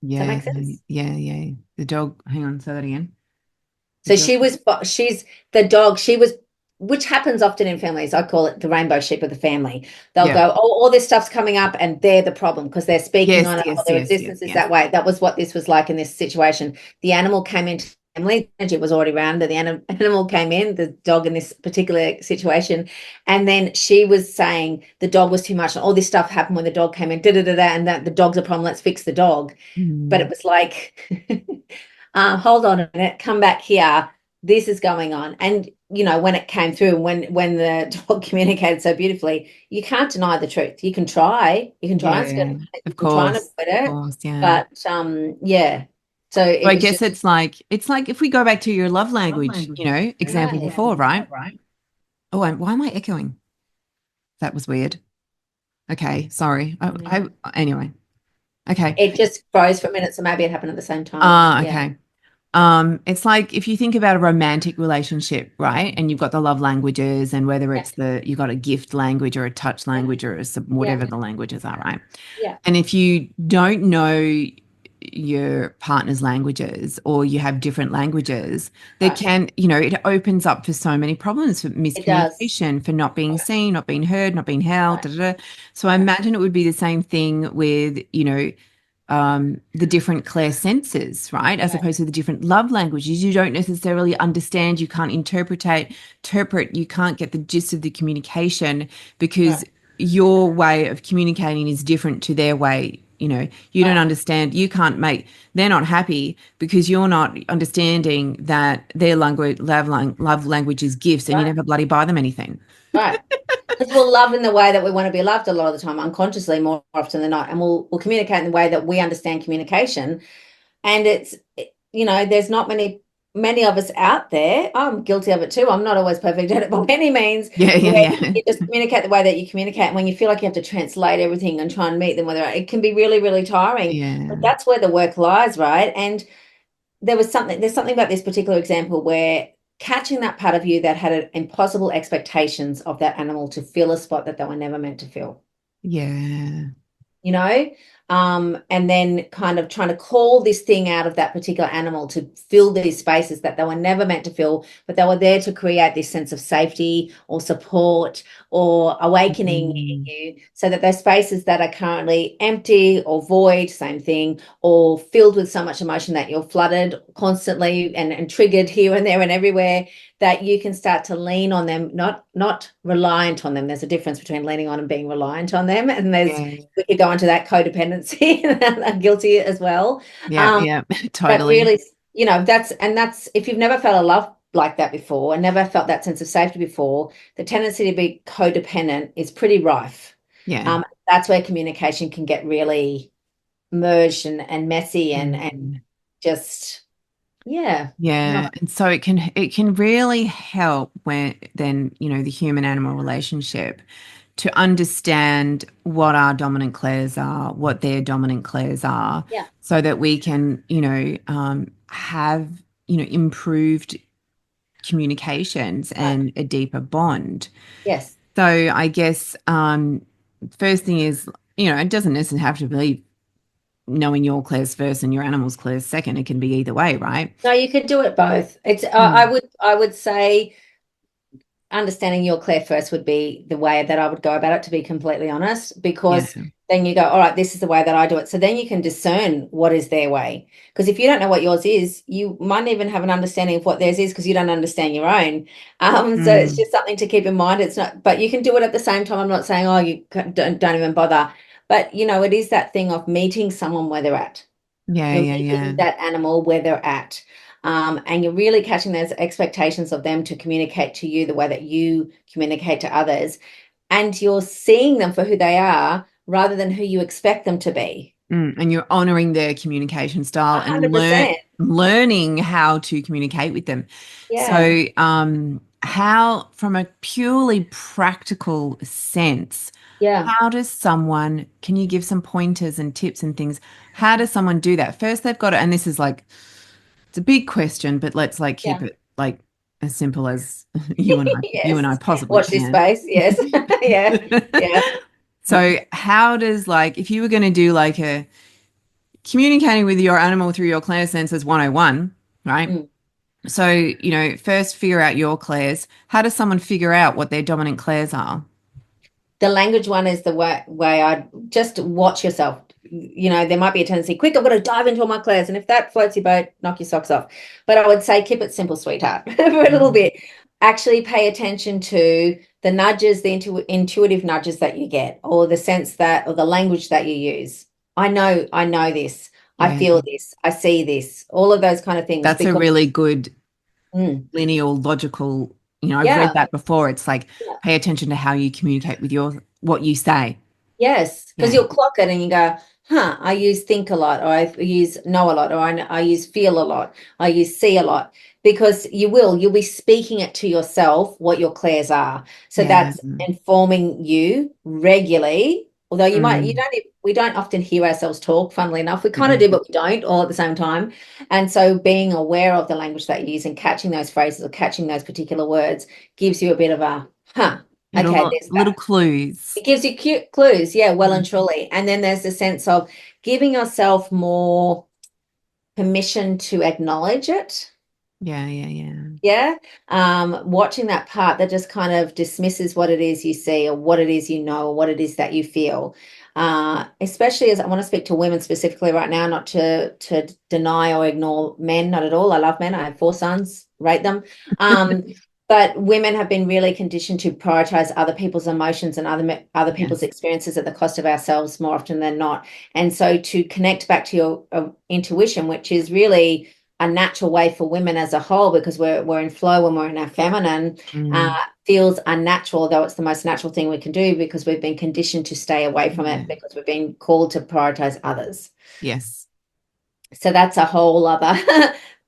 Does that Yeah, make sense? yeah, yeah. The dog, hang on, say that again. The So dog. she's the dog. She was, which happens often in families. I call it the rainbow sheep of the family. They'll Yeah. go, oh, all this stuff's coming up, and they're the problem because they're speaking Yes, on it. Oh, yes, their yes, yes, existence is yes. that way. That was what this was like in this situation. The animal came into the family. Energy was already around, but the animal came in, the dog in this particular situation, and then she was saying the dog was too much, and all this stuff happened when the dog came in. Da da da da, and that the dog's a problem. Let's fix the dog. But it Mm. was like, hold on a minute, come back here. This is going on. And when it came through, and when the dog communicated so beautifully, you can't deny the truth. You can try and skirt Yeah, it, you of can try and course, avoid of it. course, yeah. But yeah. So So it I was guess just it's like if we go back to your love language, example right. before, right? Oh, why am I echoing? That was weird. Okay, sorry. Yeah. Anyway. Okay. It just froze for a minute, so maybe it happened at the same time. Yeah. Okay. It's like if you think about a romantic relationship, right? And you've got the love languages, and whether Yeah. it's you got a gift language or a touch Yeah. language or Yeah. whatever the languages are, right? Yeah. And if you don't know your partner's languages or you have different languages, there Right. can, it opens up for so many problems for It does. miscommunication, for not being seen, not being heard, not being held. Right. Da, da, da. So I Right. imagine it would be the same thing with, the different clair senses, right? As Right. opposed to the different love languages. You don't necessarily understand, you can't interpret, you can't get the gist of the communication because Right. your way of communicating is different to their way. You don't Right. understand, they're not happy because you're not understanding that their love language is gifts and you Right. never bloody buy them anything. Right. Because we'll love in the way that we want to be loved a lot of the time, unconsciously, more often than not, and we'll communicate in the way that we understand communication. And there's not many of us out there. I'm guilty of it too. I'm not always perfect at it by any means. Yeah, yeah, Where yeah. you just communicate the way that you communicate, and when you feel like you have to translate everything and try and meet them, whether it can be really, really tiring. But Yeah. that's where the work lies, right? And there's something about this particular example where catching that part of you that had impossible expectations of that animal to fill a spot that they were never meant to fill, Yeah. you know and then kind of trying to call this thing out of that particular animal to fill these spaces that they were never meant to fill, but they were there to create this sense of safety or support or awakening in Mm. you, so that those spaces that are currently empty or void, same thing, or filled with so much emotion that you're flooded constantly and triggered here and there and everywhere, that you can start to lean on them, not reliant on them. There's a difference between leaning on and being reliant on them. And Yeah. we could go into that codependency. I'm guilty as well. Yeah. Um, Yeah. but Totally. really, that's if you've never felt a love like that before and never felt that sense of safety before, the tendency to be codependent is pretty rife. Yeah. That's where communication can get really merged and messy and Mm. just, yeah, Yeah. not, And so it can really help when then, the human animal relationship to understand what our dominant clairs are, what their dominant clairs are, yeah, so that we can, have, improved communications right. and a deeper bond. Yes. So I guess first thing is, it doesn't necessarily have to be knowing your clairs first and your animal's clairs second. It can be either way, right? No, you could do it both. It's Mm. I would say understanding your Claire first would be the way that I would go about it, to be completely honest, Yeah. because then you go, all right, this is the way that I do it. So then you can discern what is their way. Because if you don't know what yours is, you might even have an understanding of what theirs is because you don't understand your own. So it's Mm. just something to keep in mind. It's not, but you can do it at the same time. I'm not saying, oh, you don't even bother. But, it is that thing of meeting someone where they're at. Yeah, You're yeah, meeting yeah. that animal where they're at. And you're really catching those expectations of them to communicate to you the way that you communicate to others. And you're seeing them for who they are rather than who you expect them to be. And you're honoring their communication style and 100%. learning how to communicate with them. Yeah. So, how, from a purely practical sense, Yeah. how does someone, can you give some pointers and tips and things? How does someone do that? First, they've got to, and this is like, it's a big question, but let's like keep Yeah. it like as simple as you Yes. and I possibly Watch this can. space. Yes. Yeah. Yeah. So how does, like, if you were going to do like a communicating with your animal through your clair senses 101, right? Mm. So, first figure out your clairs. How does someone figure out what their dominant clairs are? The language one is the way I'd just watch yourself. There might be a tendency, quick, I've got to dive into all my clairs. And if that floats your boat, knock your socks off. But I would say keep it simple, sweetheart, for a little Mm. bit. Actually pay attention to the nudges, the intuitive nudges that you get, or the sense that, or the language that you use. I know this. I Yeah, feel this. I see this. All of those kind of things. that's a Because, really good mm, lineal, logical, I've read yeah, that before. It's like yeah. pay attention to how you communicate with what you say. Yes, because Yeah. you'll clock it and you go, I use think a lot, or I use know a lot, or I use feel a lot, I use see a lot, because you'll be speaking it to yourself what your clairs are. So Yeah. that's informing you regularly. Although Mm. we don't often hear ourselves talk, funnily enough. We kind of do, Mm-mm. but we don't all at the same time. And so being aware of the language that you use and catching those phrases or catching those particular words gives you a bit of a, okay, there's Little that. clues. It gives you cute clues, yeah, well and Mm. truly. And then there's the sense of giving yourself more permission to acknowledge it. Yeah, yeah, yeah. Yeah. Watching that part that just kind of dismisses what it is you see or what it is you know or what it is that you feel. Especially as I want to speak to women specifically right now, not to deny or ignore men, not at all. I love men. I have 4 sons, rate them. But women have been really conditioned to prioritize other people's emotions and other people's Yes. experiences at the cost of ourselves more often than not. And so to connect back to your intuition, which is really a natural way for women as a whole, because we're in flow when we're in our feminine, uh, Mm. feels unnatural, though it's the most natural thing we can do because we've been conditioned to stay away from Yeah. it because we've been called to prioritize others. Yes. So that's a whole other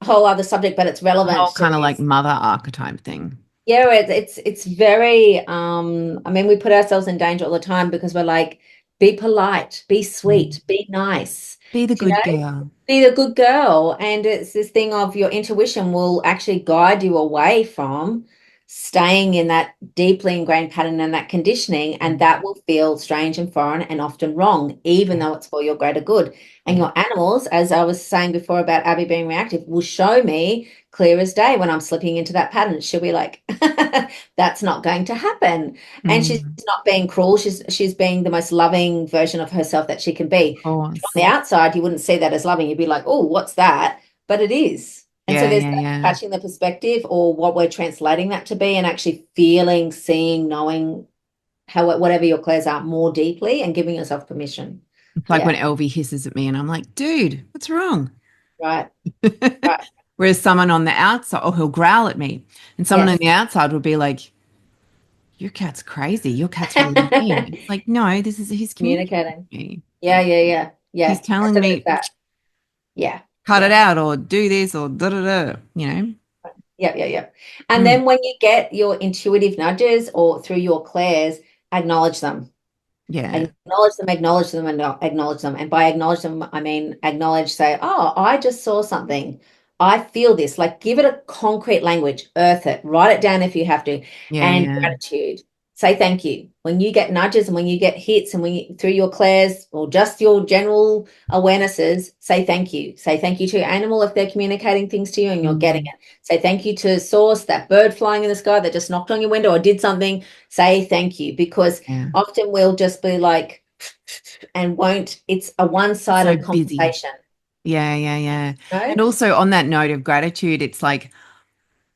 whole other subject, but it's The relevant whole to kind of like this. mother archetype thing. Yeah, it's very I mean, we put ourselves in danger all the time because we're like, be polite, be Mm. sweet, be nice. Be the Do you good know? girl. Be a good girl. And it's this thing of your intuition will actually guide you away from staying in that deeply ingrained pattern and that conditioning. And Mm. that will feel strange and foreign and often wrong, even Yeah. though it's for your greater good. And Yeah. your animals, as I was saying before about Abby being reactive, will show me clear as day when I'm slipping into that pattern. She'll be like, that's not going to happen. And she's Mm. not being cruel. She's being the most loving version of herself that she can Of be. On course. the outside, you wouldn't see that as loving. You'd be like, oh, what's that? But it is. And so Yeah, there's yeah, that yeah. catching the perspective or what we're translating that to be and actually feeling, seeing, knowing how whatever your clairs are more deeply and giving yourself permission. It's like when Yeah. LV hisses at me and I'm like, dude, what's wrong? Right. Right. Whereas someone on the outside, or he'll growl at me, and someone on Yes. the outside would be like, your cat's crazy. Your cat's really mean. It's like, no, this is he's communicating Communicating. with me. Yeah, yeah, yeah. He's Yeah. telling So there's me, that. Yeah. cut it Yeah. out or do this or da da da, you know? Yeah, yeah, yeah. And Mm, then when you get your intuitive nudges or through your clairs, acknowledge them. yeah. Acknowledge them, acknowledge them, and acknowledge them. And by acknowledge them, I mean acknowledge, say, oh, I just saw something. I feel this. Like give it a concrete language, earth it, write it down if you have to, Yeah, and yeah. gratitude. Say thank you. When you get nudges and when you get hits and when you through your clairs or just your general awarenesses, say thank you. Say thank you to your animal if they're communicating things to you and you're getting Mm, it. Say thank you to source, that bird flying in the sky that just knocked on your window or did something. Say thank you because yeah. often we'll just be like, and won't, it's a So one-sided busy. conversation. Yeah, yeah, yeah. And No? also on that note of gratitude, it's like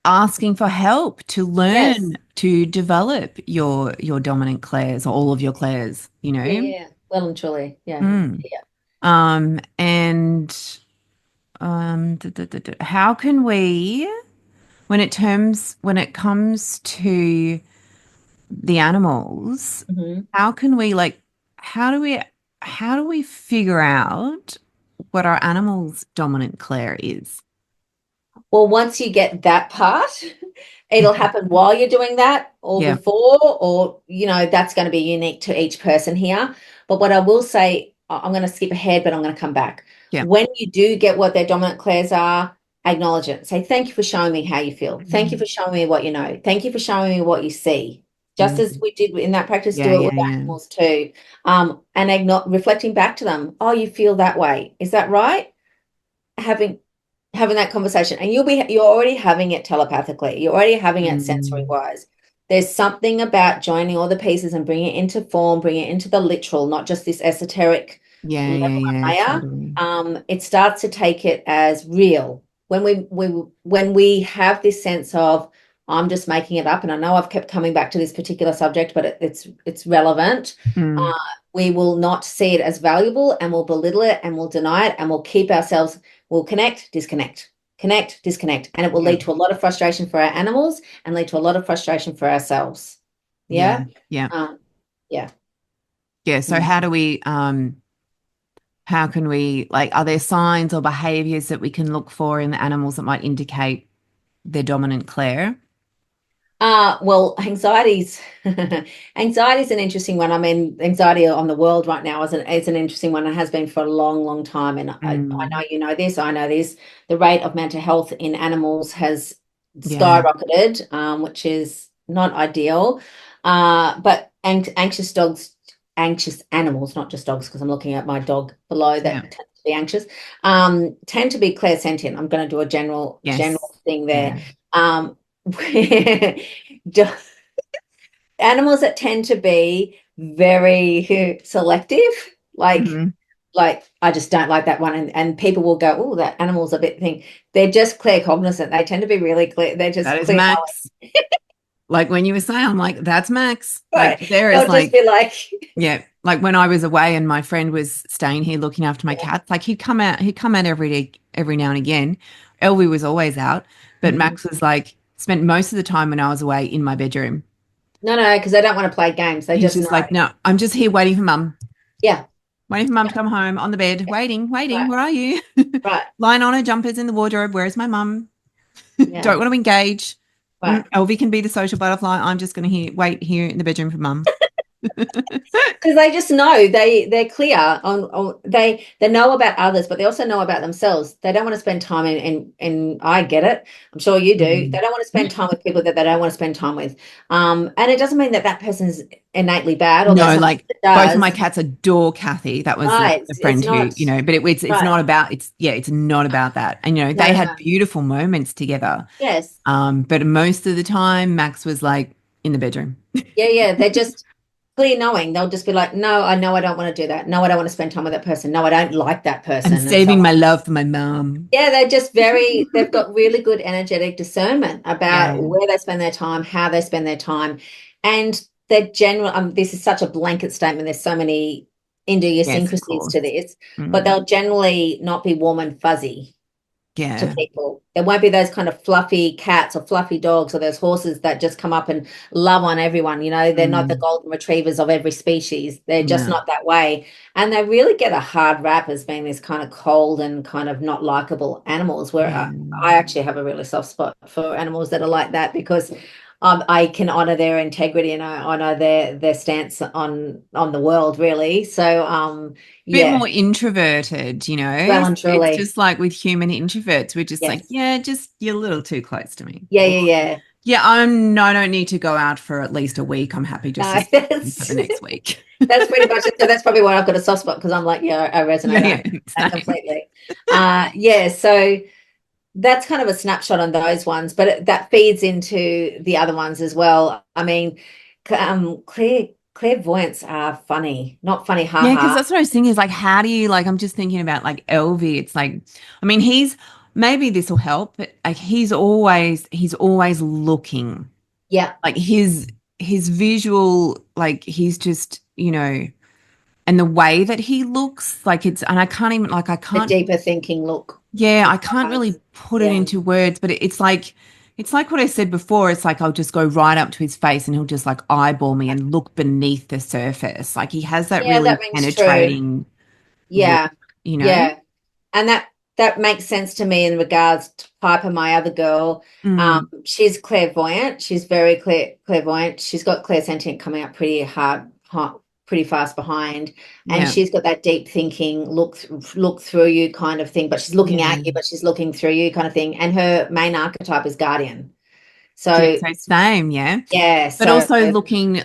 asking for help to Yes. learn to develop your dominant clairs or all of your clairs, you Yeah, know? yeah. Well and truly. Yeah. Mm. Yeah. And how can we, when it comes to the animals, Mhm. how can we like, how do we, how do we figure out what our animal's dominant clair is? Well, once you get that part, it'll happen while you're doing that or Yeah, before, or, that's going to be unique to each person here. But what I will say, I'm going to skip ahead, but I'm going to come back. yeah. When you do get what their dominant clairs are, acknowledge it. Say, thank you for showing me how you feel. Thank you Mm, for showing me what you know. Thank you for showing me what you see. Just as mm. we did in that practice, Yeah, do it yeah, with yeah. animals too. And reflecting back to them, oh, you feel that way. Is that right? Having that conversation and you're already having it telepathically, you're already having it sensory Mm. wise. There's something about joining all the pieces and bringing it into form, bringing it into the literal, not just this esoteric Yeah, level yeah, and yeah, layer. totally. It starts to take it as real when we have this sense of I'm just making it up. And I know I've kept coming back to this particular subject, but it's relevant. uh, Mm. we will not see it as valuable and we'll belittle it and we'll deny it and we'll keep ourselves. We'll connect, disconnect, connect, disconnect. And it will Yeah, lead to a lot of frustration for our animals and lead to a lot of frustration for ourselves. yeah, Yeah. yeah. Yeah. Yeah. So Mm. how can we like, are there signs or behaviors that we can look for in the animals that might indicate their dominant clair? Well, anxiety's an interesting one. I mean, anxiety on the world right now is an interesting one. It has been for a long, long time. And I Mm. know you know this, I know this. The rate of mental health in animals has Yeah, skyrocketed, which is not ideal. But anxious dogs, anxious animals, not just dogs, because I'm looking at my dog below that yeah, tends to be anxious, tend to be clairsentient. I'm going to do a yes, general thing there. yeah. Um, do- animals that tend to be very selective, like Mhm. I just don't like that one, and people will go, oh, that animal's a bit thing. They're just clear cognizant. They tend to be really clear. They're just That is clear Max. Like when you were saying, I'm like, that's Max. Like knowing. there is They'll just like, be like, yeah, like when I was away and my friend was staying here looking after my cats, like he'd come out every day, every now and again. Elvie was always out, but Mhm. Max was like, spent most of the time when I was away in my bedroom. No, no, because they don't want to play games. They He's just just know. like, no, I'm just here waiting for mum, Yeah, waiting for mum to yeah, come home on the bed, yeah. waiting, waiting. Right, Where are you? right. Lying on her jumpers in the wardrobe. Where's my mum? Yeah, Don't want to engage. right. Elvie can be the social butterfly. I'm just going to wait here in the bedroom for mum. Because they just know they're clear on they know about others, but they also know about themselves. They don't want to spend time in I get it. I'm sure you do. They Mm. don't want to spend time with people that they don't want to spend time with. And it doesn't mean that that person's innately bad, although No, sometimes like it both of my does. cats adore Kathy. That was Right. the It's friend who, not but it's right. not about it's not about that. And No, they no, had no. beautiful moments together. Yes. But most of the time Max was like in the bedroom. Yeah, yeah. They're just clear knowing. They'll just be like, no, I know I don't want to do that. No, I don't want to spend time with that person. No, I don't like that I'm person. And so saving my love for my mom. yeah, they've got really good energetic discernment about Yeah. where they spend their time, how they spend their time. And they're general, this is such a blanket statement. There's so many Yes, of idiosyncrasies to course. this, but Mm. they'll generally not be warm and fuzzy to Yeah. people. There won't be those kind of fluffy cats or fluffy dogs or those horses that just come up and love on everyone. They're not the Mm. golden retrievers of every species. They're just No. not that way. And they really get a hard rap as being this kind of cold and kind of not likable animals, where Yeah. I actually have a really soft spot for animals that are like that because I can honor their integrity and I honor their stance on the world, really. So Bit yeah, more introverted, you know? well and It's truly. just like with human introverts, we're just like, Yes. yeah, just you're a little too close to me. Yeah, Or, yeah, yeah. yeah, I don't need to go out for at least a week. I'm happy just to No, stay in for the that's next week. that's pretty much it. So that's probably why I've got a soft spot because I'm like, yeah, I Yeah, resonate yeah, that same. completely. Yeah, so that's kind of a snapshot on those ones, but that feeds into the other ones as well. I mean, clairvoyants are funny, not funny, Yeah, because haha. that's what I was thinking is like, how do you like? I'm just thinking about like LV. It's like, I mean, he's maybe this will help, but like he's always looking. Yeah, Like his visual, like he's just, and the way that he looks, like it's, and I can't even like I the can't, deeper thinking look. yeah, It I can't really does. put it Yeah. into words, but it's like what I said before. It's like I'll just go right up to his face and he'll just like eyeball me and look beneath the surface. Like he has that Yeah, really that rings true. penetrating look, Yeah, you know? yeah. And that makes sense to me in regards to Piper, my other girl. Mm, She's clairvoyant. She's very clairvoyant. She's got clairsentient coming up pretty fast behind, and yeah. she's got that deep thinking, look through you kind of thing. But she's looking at you, Yeah. but she's looking through you kind of thing. And her main archetype is guardian. Yeah, So so same, yeah. yeah, But so also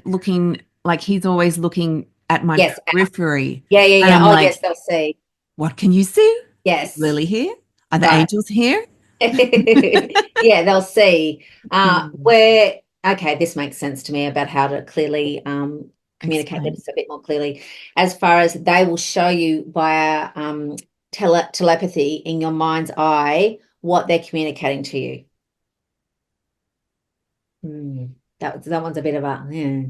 looking like he's always looking at my yes, periphery. yeah, yeah, And yeah. I'm Oh yes, like, they'll see. what can you see? Is Yes, Lily here? Are the right. angels here? Yeah, they'll see. Hmm. Where okay, this makes sense to me about how to clearly communicate Explain. this a bit more clearly. As far as they will show you via telepathy in your mind's eye what they're communicating to you. Hmm. That one's a bit of a yeah.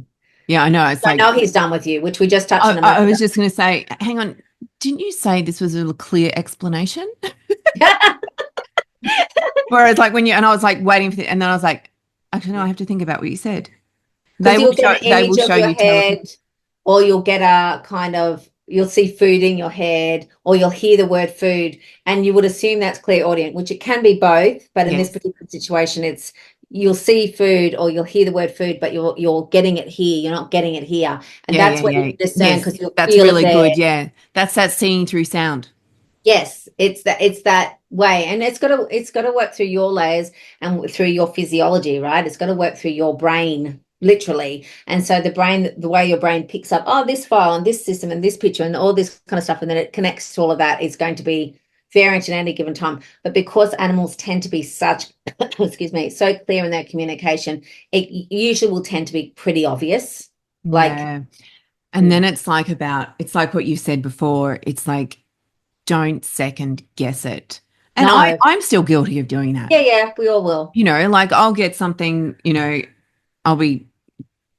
Yeah, I know. It's I like know he's done with you, which we just touched I, on a I moment was just going to say, hang on, didn't you say this was a clear explanation? ago. Whereas like and I was like waiting for the, and then I was like, actually, no, I have to think about what you said. Because you'll get an They will image show of your you telepathy. head, or you'll get a kind of you'll see food in your head, or you'll hear the word food, and you would assume that's clairaudient, which it can be both, but in this Yes. particular situation, it's you'll see food or you'll hear the word food, but you're getting it here, you're not getting it here. And Yeah, yeah, that's where you yeah. can discern Yes. because you'll That's feel it really there. good. Yeah. That's that seeing through sound. Yes, it's that way, and it's got to work through your layers and through your physiology, right? It's got to work through your brain, literally. And so the brain, the way your brain picks up, oh, this file and this system and this picture and all this kind of stuff, and then it connects to all of that is going to be variant at any given time. But because animals tend to be such, excuse me, so clear in their communication, it usually will tend to be pretty obvious. Like, Yeah. And then mm, it's like what you said before. It's like, don't second guess it. And no, I'm still guilty of doing that. yeah, yeah, we all will. Like I'll get something, I'll be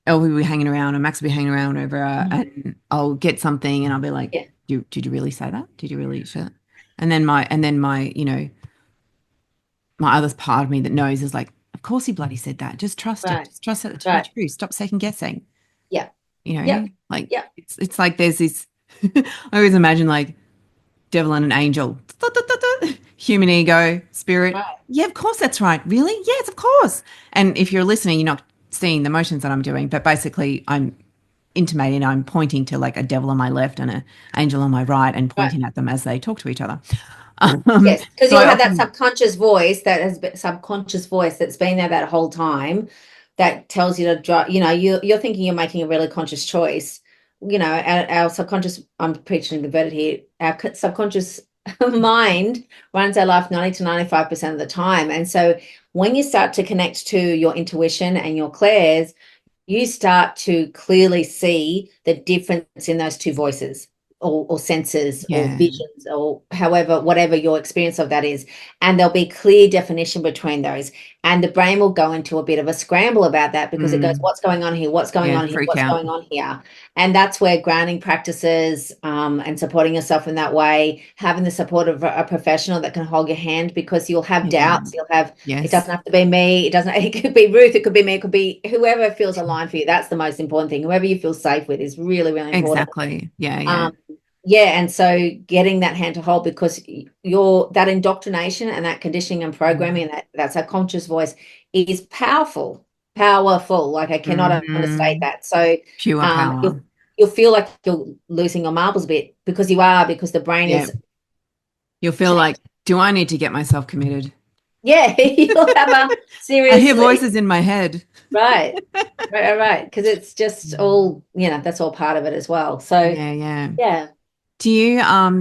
Elle will be hanging around and Max will be hanging around over Mhm. and I'll get something and I'll be like, Yeah, did you really say that? Did you really say that? And then my, my other part of me that knows is like, of course he bloody said that. Just trust it. right, Just trust it to be right. true. Stop second guessing. Yeah, You yeah, know, like yeah. it's like there's this I always imagine like devil and an angel. Human ego, spirit. Right. Yeah, of course that's right. Really? Yes, of course. And if you're listening, you're not seeing the motions that I'm doing, but basically I'm intimating, I'm pointing to like a devil on my left and an angel on my right and Right. pointing at them as they talk to each other. Yes, because So you'll I have that often, subconscious voice that has been subconscious voice that's been there that whole time that tells you to drive, you're thinking you're making a really conscious choice. Our subconscious, I'm preaching the word here, our subconscious mind runs our life 90 to 95% of the time. And so when you start to connect to your intuition and your clairs, you start to clearly see the difference in those two voices, or senses or Yeah. visions, or however, whatever your experience of that is. And there'll be clear definition between those. And the brain will go into a bit of a scramble about that, because it goes, Mm. what's going on here? What's going Yeah. on here? Freak What's out. going on here? And that's where grounding practices, and supporting yourself in that way, having the support of a professional that can hold your hand, because you'll have Yeah. doubts. You'll have, it Yes. doesn't have to be me. It doesn't, it could be Ruth. It could be me. It could be whoever feels aligned for you. That's the most important thing. Whoever you feel safe with is really, really important. Exactly. Yeah. Yeah. Um, yeah, and so getting that hand to hold, because your that indoctrination and that conditioning and programming, Mm. and that's our conscious voice, is powerful, powerful. Like, I cannot understate Hmm. that. So Pure power. you'll feel like you're losing your marbles a bit, because you are, because the brain Yeah. is You'll feel like, changed. do I need to get myself committed? Yeah, you'll have a I hear seriously. voices in my head. Right, right, because it's just Mm. all, that's all part of it as well. So Yeah, yeah. yeah, Do you,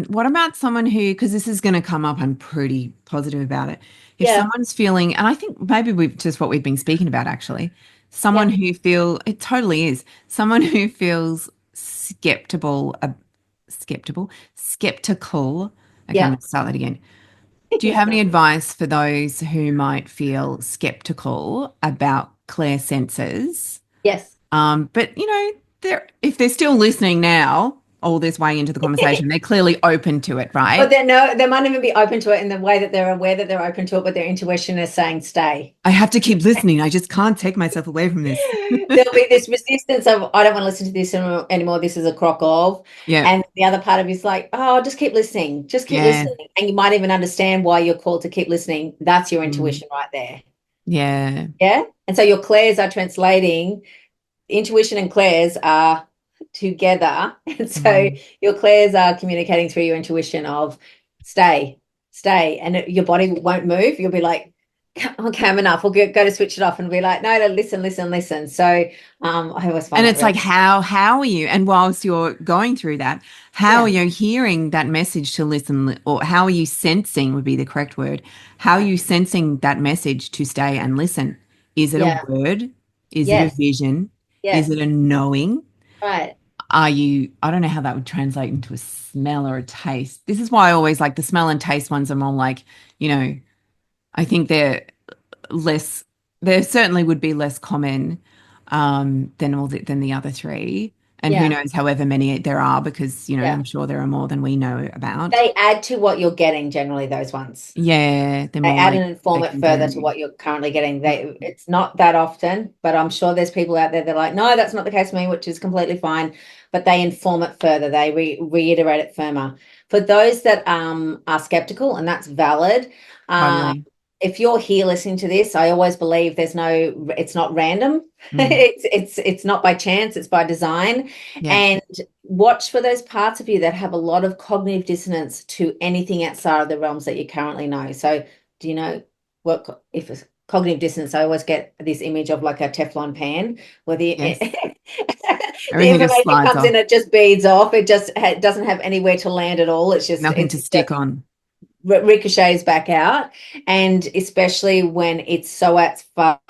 what about someone who, because this is going to come up, I'm pretty positive about it. If yeah, someone's feeling, and I think maybe we've just what we've been speaking about actually, someone yeah, who feel, it totally is, someone who feels skeptical. Okay, I'm yeah, going to start that again. Do you have any advice for those who might feel skeptical about Claire senses? yes. But they're if they're still listening now, all this way into the conversation, they're clearly open to it, Or right? they know they might even be open to it in the way that they're aware that they're open to it, but their intuition is saying stay. I have to keep listening. I just can't take myself away from this. There'll be this resistance of, I don't want to listen to this anymore. This is a crock of. Yeah, And the other part of you is like, oh, just keep listening. Just keep yeah, listening. And you might even understand why you're called to keep listening. That's your mm, intuition right there. yeah, Yeah. And so your clairs are translating, intuition and clairs are together. And so mm. your clairs are communicating through your intuition of stay, stay. And your body won't move. You'll be like, okay, I'm enough. We'll go to switch it off, and be like, no, no, listen, listen, listen. So I always find And that it's really, like how are you? And whilst you're going through that, how are yeah, you hearing that message to listen, or how are you sensing would be the correct word. How are right. you sensing that message to stay and listen? Is it a Yeah, word? Is it a yes, vision? Is yes, it a knowing? right. Are you, I don't know how that would translate into a smell or a taste. This is why I always like the smell and taste ones are more like, you know, I think they're less, there certainly would be less common than the other three. And who Yeah, knows, however many there are, because, yeah. I'm sure there are more than we know about. They add to what you're getting generally, those ones. Yeah, they're They more add like and inform it further to secondary. what you're currently getting. It's not that often, but I'm sure there's people out there that are like, no, that's not the case for me, which is completely fine. But they inform it further. They reiterate it firmer. For those that are skeptical, and that's valid. Um, Totally. if you're here listening to this, I always believe it's not random. Mm, It's not by chance. It's by design. yeah. And watch for those parts of you that have a lot of cognitive dissonance to anything outside of the realms that you currently know. So do you know what, if it's cognitive dissonance? I always get this image of like a Teflon pan where the Yes. the Everything just information slides comes in, off. it just beads off. It just doesn't have anywhere to land at all. Nothing to It's stick on. ricochets back out, and especially when it's so far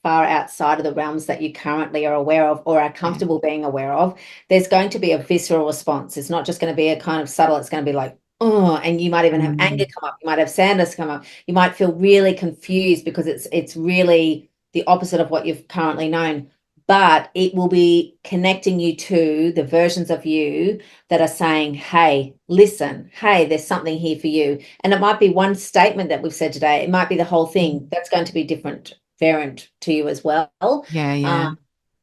outside of the realms that you currently are aware of or are Yeah. comfortable being aware of, there's going to be a visceral response. It's not just going to be a kind of subtle, it's going to be like, oh, and you might even have anger Mm, come up, you might have sadness come up, you might feel really confused, because it's really the opposite of what you've currently known. But it will be connecting you to the versions of you that are saying, hey, listen, hey, there's something here for you. And it might be one statement that we've said today. It might be the whole thing. mm. That's going to be different, variant to you as well. Yeah, Um, yeah.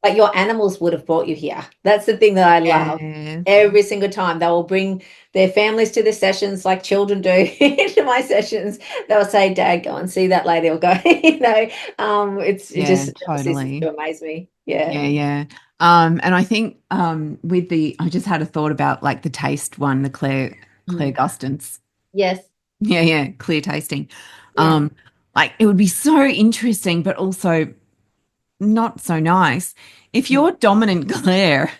but your animals would have brought you here. That's the thing that I love. Yes. Every single time they will bring their families to the sessions, like children do into my sessions. They'll say, Dad, go and see that lady, or go, it Yeah, just ceases totally. to amaze me. Yeah. Yeah, yeah. And I think with I just had a thought about like the taste one, the Claire Mm. Gustance. Yes. Yeah, yeah, clear tasting. Yeah. Like it would be so interesting, but also not so nice if Mm. your dominant Claire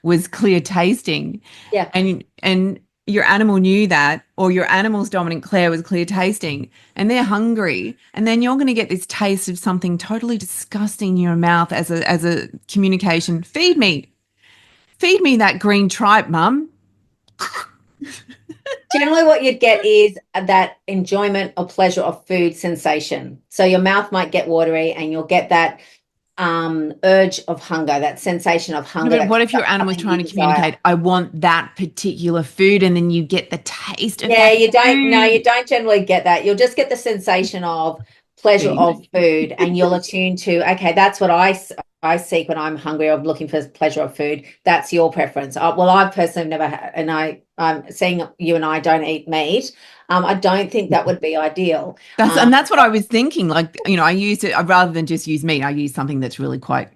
was clear tasting, Yeah. and your animal knew that, or your animal's dominant Claire was clear tasting, and they're hungry, and then you're going to get this taste of something totally disgusting in your mouth as a communication. Feed me that green tripe, mum. Generally, what you'd get is that enjoyment or pleasure of food sensation. So your mouth might get watery and you'll get that urge of hunger, that sensation of No, hunger but that what comes if your up, animal's something you trying to desire. communicate, I want that particular food, and then you get the taste of Yeah, that you don't, no, food? you don't generally get that. You'll just get the sensation of pleasure Feed of me. food, and you'll attune to, okay, that's what I seek when I'm hungry or looking for pleasure of food. That's your preference. Well, I've personally never had, and I'm seeing you and I don't eat meat. I don't think that would be ideal. That's what I was thinking. Like, I used it rather than just use meat, I use something that's really quite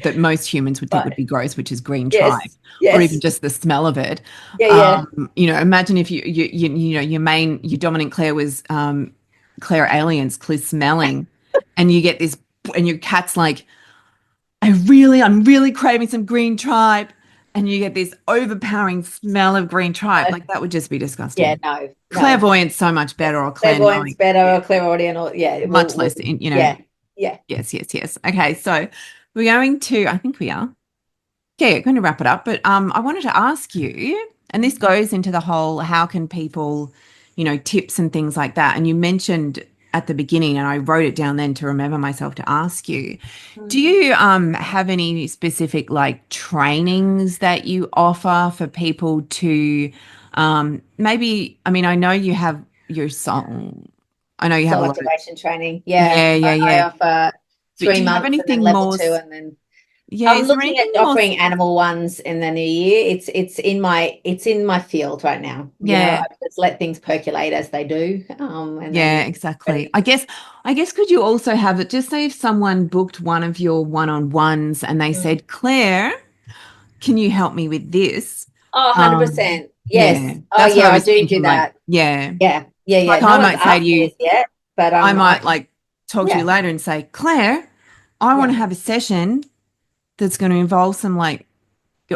that most humans would think would But be gross, which is green tripe, yes, or even yes, just the smell of it. yeah, yeah. Imagine if your dominant Claire was Claire aliens, Claire smelling, and you get this, and your cat's like, I'm really craving some green tripe, and you get this overpowering smell of green tripe. Like that would just be Yeah, disgusting. no, no. Clairvoyance so much Yeah. better, or Claire Clairvoyance knowing, better yeah, or clairaudient or yeah, much less in, yeah, yeah. yes, yes, yes. Okay, so we're going to, I think we are. Yeah, going to wrap it up, but I wanted to ask you, and this goes into the whole how can people, tips and things like that. And you mentioned at the beginning, and I wrote it down then to remember myself to ask you, do Mm. you have any specific like trainings that you offer for people to maybe, I mean, I know you have your song, I know you have a Soul lot of, activation training. Yeah. yeah, yeah, I yeah. offer But three do you have months and then anything level more, two and then yeah, I'm is there looking anything at more, offering animal ones in the new year. It's in my field right now. I yeah. just let things percolate as they do. And Yeah, then exactly. ready. I guess could you also have it just say if someone booked one of your one-on-ones and they Mm. said, Claire, can you help me with this? Oh, Um, 100%. yeah, Yes. Oh, that's what I yeah, I was do thinking. Like, that. yeah, Yeah. Yeah, yeah. like No I one's might say to asked me you, this yet, but I I might like talk to you yeah. later and say, Claire, I want Yeah. to have a session that's going to involve some like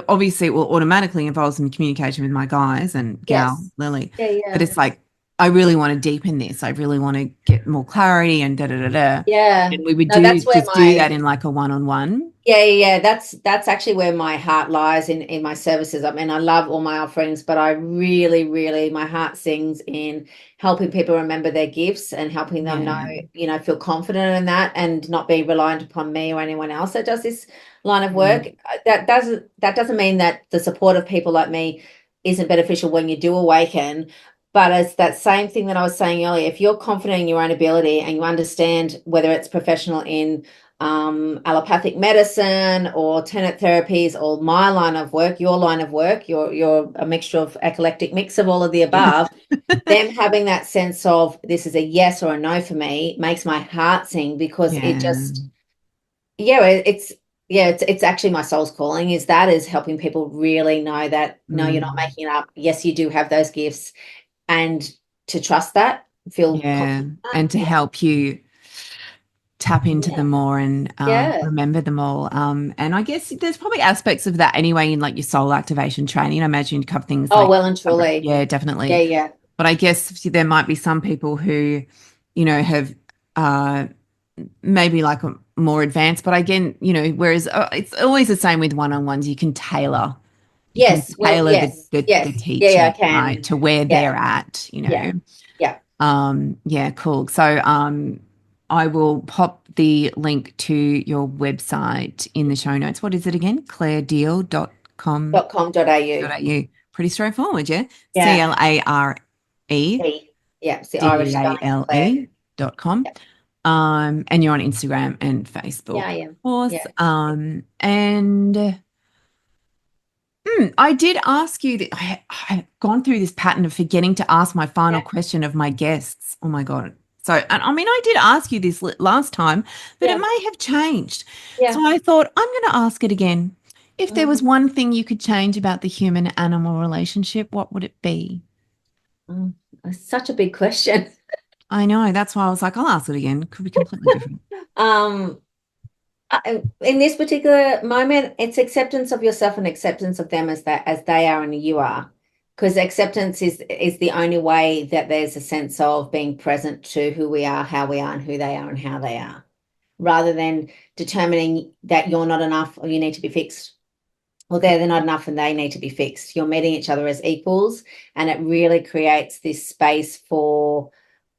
obviously it will automatically involve some communication with my guys and gal Yes. Lily, Yeah, but yeah. it's like I really want to deepen this. I really want to get more clarity and da da da da. Yeah. And we would No, do that's where just do my that in like a one-on-one. yeah, yeah, yeah. That's actually where my heart lies in my services. I mean, I love all my offerings, but I really, really my heart sings in helping people remember their gifts and helping them know, Yeah, feel confident in that and not be reliant upon me or anyone else that does this line of yeah, work. That doesn't mean that the support of people like me isn't beneficial when you do awaken. But it's that same thing that I was saying earlier. If you're confident in your own ability and you understand whether it's professional in allopathic medicine or tenet therapies or my line of work, your line of work, you're a mixture of eclectic mix of all of the yeah, above. Them having that sense of this is a yes or a no for me makes my heart sing because it yeah, just it's actually my soul's calling is helping people really know that no, you're not mm, making it up. Yes, you do have those gifts and to trust that, feel yeah. confident. And to Yeah. help you tap into Yeah. them more and Yeah. remember them all. And I guess there's probably aspects of that anyway in like your soul activation training. I imagine you cover things Oh, like, well and truly. yeah, Yeah, definitely. yeah. But I guess there might be some people who, have uh, maybe like a more advanced, but again, whereas it's always the same with one-on-ones, you can Yes, well, tailor the, yes, the, the yes. Yeah, yeah, I teaching, right, can. to where Yeah, they're at. yeah, yeah, Yeah, cool. So I will pop the link to your website in the show notes. What is it again? clairdeale.com.au. .com.au. Pretty straightforward, yeah. Yeah, CLARE yeah, it's the Irish spelling of Claire. DALE.com. Yeah, And you're on Instagram and yeah, Facebook, I of am. course. Yeah, And I did ask you that I've gone through this pattern of forgetting to ask my final yeah, question of my guests. Oh my God. So, and I mean, I did ask you this last time, but it yeah, may have changed. yeah. So I thought I'm going to ask it again. If there was Mm, one thing you could change about the human animal relationship, what would it be? mm. It's such a big question. I know. That's why I was like, I'll ask it again. Could be completely different. Um, in this particular moment, it's acceptance of yourself and acceptance of them as they are and you are. because acceptance is the only way that there's a sense of being present to who we are, how we are, and who they are and how they are, rather than determining that you're not enough or you need to be fixed, or they're not enough and they need to be fixed. You're meeting each other as equals, and it really creates this space for,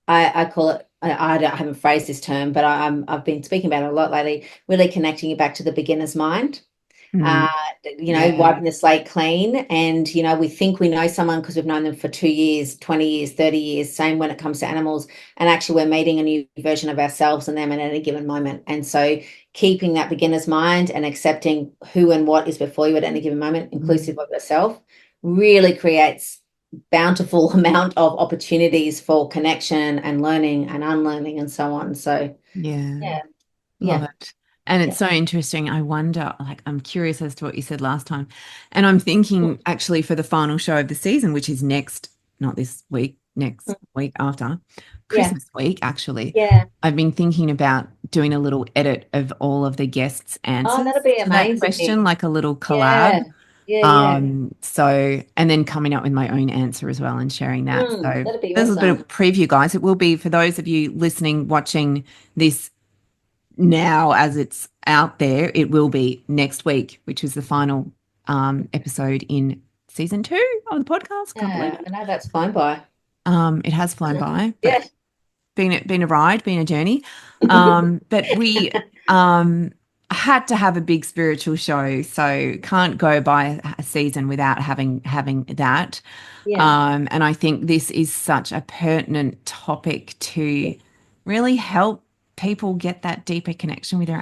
I call it, I haven't phrased this term, but I've been speaking about it a lot lately, really connecting you back to the beginner's mind. Mm. uh, Yeah. wiping the slate clean. And, we think we know someone because we've known them for 2 years, 20 years, 30 years. Same when it comes to animals. And actually, we're meeting a new version of ourselves and them at any given moment. And so, keeping that beginner's mind and accepting who and what is before you at any given moment, inclusive of yourself, really creates bountiful amount of opportunities for connection and learning and unlearning and so on. So, Yeah. yeah, Love yeah, it. And yeah. it's so interesting. I wonder, like, I'm curious as to what you said last time. And I'm thinking actually for the final show of the season, which is next, not this week, next week after Yeah, Christmas week, actually, yeah. I've been thinking about doing a little edit of all of the guests' Oh, that'd answers be to that question, amazing. like a little Yeah, collab. yeah, yeah. So, and then coming up with my own answer as well and sharing that. So That'd be there's a bit awesome. of preview, guys. It will be for those of you listening, watching this now as it's out there, it will be next week, which is the final episode in season 2 of the podcast. Can't believe Yeah, it. I know that's flown by. It has flown by, but Yeah, been a ride, been a journey. But we had to have a big spiritual show, so can't go by a season without having that. yeah, And I think this is such a pertinent topic yeah, to really help people get that deeper connection with their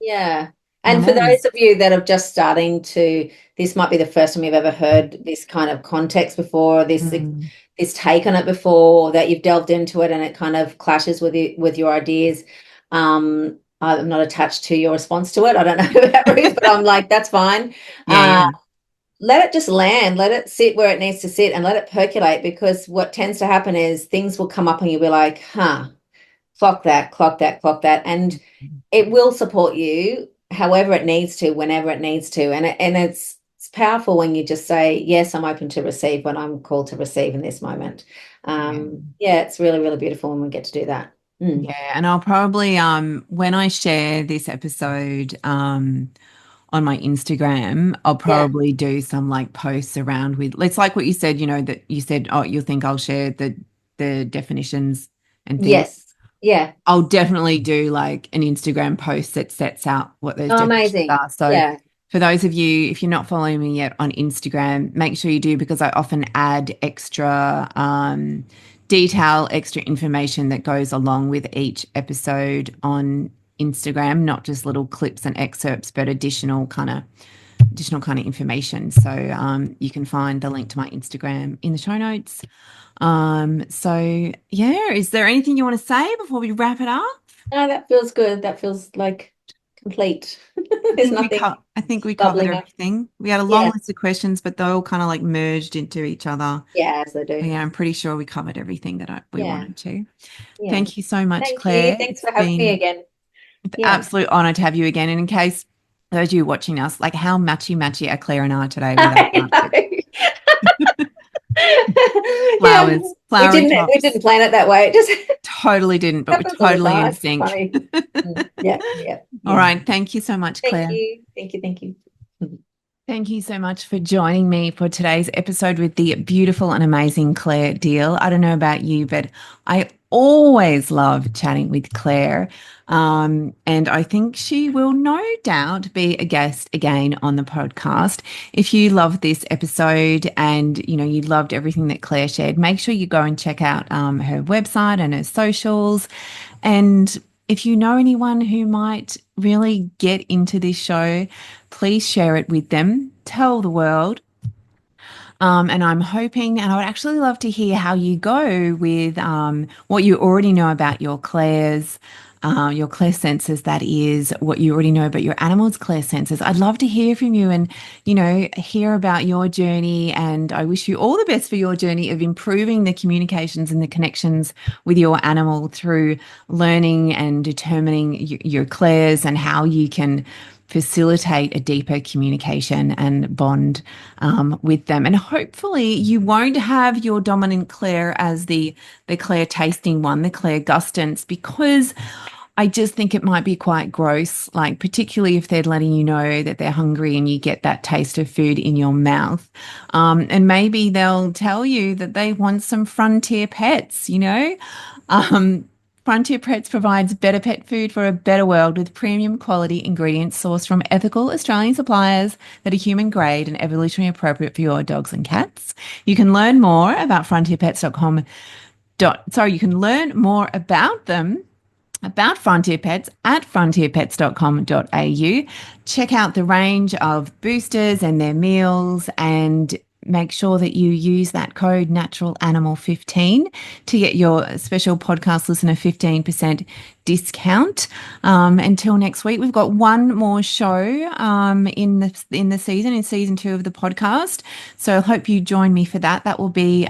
yeah. And for those animals. of you that are just starting to, this might be the first time you've ever heard this kind of context before, Mm. this take on it before, that you've delved into it and it kind of clashes with your ideas. I'm not attached to your response to it. I don't know who that is, but I'm like, that's fine. Yeah, Uh, yeah. let it just land, let it sit where it needs to sit and let it percolate, because what tends to happen is things will come up and you'll be like, huh, clock that, clock that, clock that. And it will support you however it needs to, whenever it needs to. And it's powerful when you just say, yes, I'm open to receive when I'm called to receive in this moment. Yeah. Yeah, it's really, really beautiful when we get to do that. Mm. Yeah, and I'll probably when I share this episode on my Instagram, I'll Yeah. probably do some like posts around with it's like what you said, that you said, oh, you'll think I'll share the definitions and things. Yes. Yeah. I'll definitely do like an Instagram post that sets out what those Oh, definitions amazing. are. So Yeah. for those of you, if you're not following me yet on Instagram, make sure you do, because I often add extra detail, extra information that goes along with each episode on Instagram, not just little clips and excerpts, but additional kind of information. So you can find the link to my Instagram in the show notes. So yeah, is there anything you want to say before we wrap it up? No, that feels good. That feels like complete. There's nothing I think we covered bubbling up. everything. We had a long Yeah. list of questions, but they all kind of like merged into each other. Yeah, as they But do. yeah, I'm pretty sure we covered everything that we Yeah. wanted to. Yeah. Thank you so much, Thank you. Claire. Thanks It's for having me been again. an Yeah. absolute honor to have you again. And in case those of you watching us, like how matchy are Claire and I today with our I outfits? know. Yeah, Flowers, we flowery didn't tops. plan it that way. It just Totally didn't, but we're happens all the totally in time. sync. Funny. Yeah, yeah, All yeah. right. Thank you so much, Thank Claire. you. Thank you. Thank you. Thank you so much for joining me for today's episode with the beautiful and amazing Clare Deale. I don't know about you, but I always love chatting with Claire. And I think she will no doubt be a guest again on the podcast. If you loved this episode and you loved everything that Claire shared, make sure you go and check out her website and her socials. And if you know anyone who might really get into this show, please share it with them. Tell the world. And I'm hoping, and I would actually love to hear how you go with what you already know about your clair senses, that is, what you already know about your animals' clair senses. I'd love to hear from you and, hear about your journey. And I wish you all the best for your journey of improving the communications and the connections with your animal through learning and determining your clairs and how you can facilitate a deeper communication and bond with them. And hopefully you won't have your dominant Claire as the Claire tasting one, the Claire gustance, because I just think it might be quite gross, like particularly if they're letting you know that they're hungry and you get that taste of food in your mouth. And maybe they'll tell you that they want some frontier pets, you know? Frontier Pets provides better pet food for a better world with premium quality ingredients sourced from ethical Australian suppliers that are human grade and evolutionary appropriate for your dogs and cats. You can learn more about frontierpets.com. You can learn more about them, about Frontier Pets, at frontierpets.com.au. Check out the range of boosters and their meals, and make sure that you use that code naturalanimal15 to get your special podcast listener 15% discount. Until next week, we've got one more show in the season, in season 2 of the podcast. So I hope you join me for that. That will be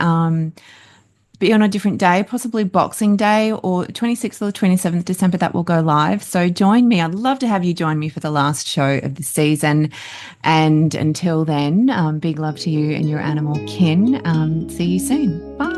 on a different day, possibly Boxing Day or 26th or 27th December, that will go live. So join me. I'd love to have you join me for the last show of the season. And until then, big love to you and your animal kin. See you soon. Bye.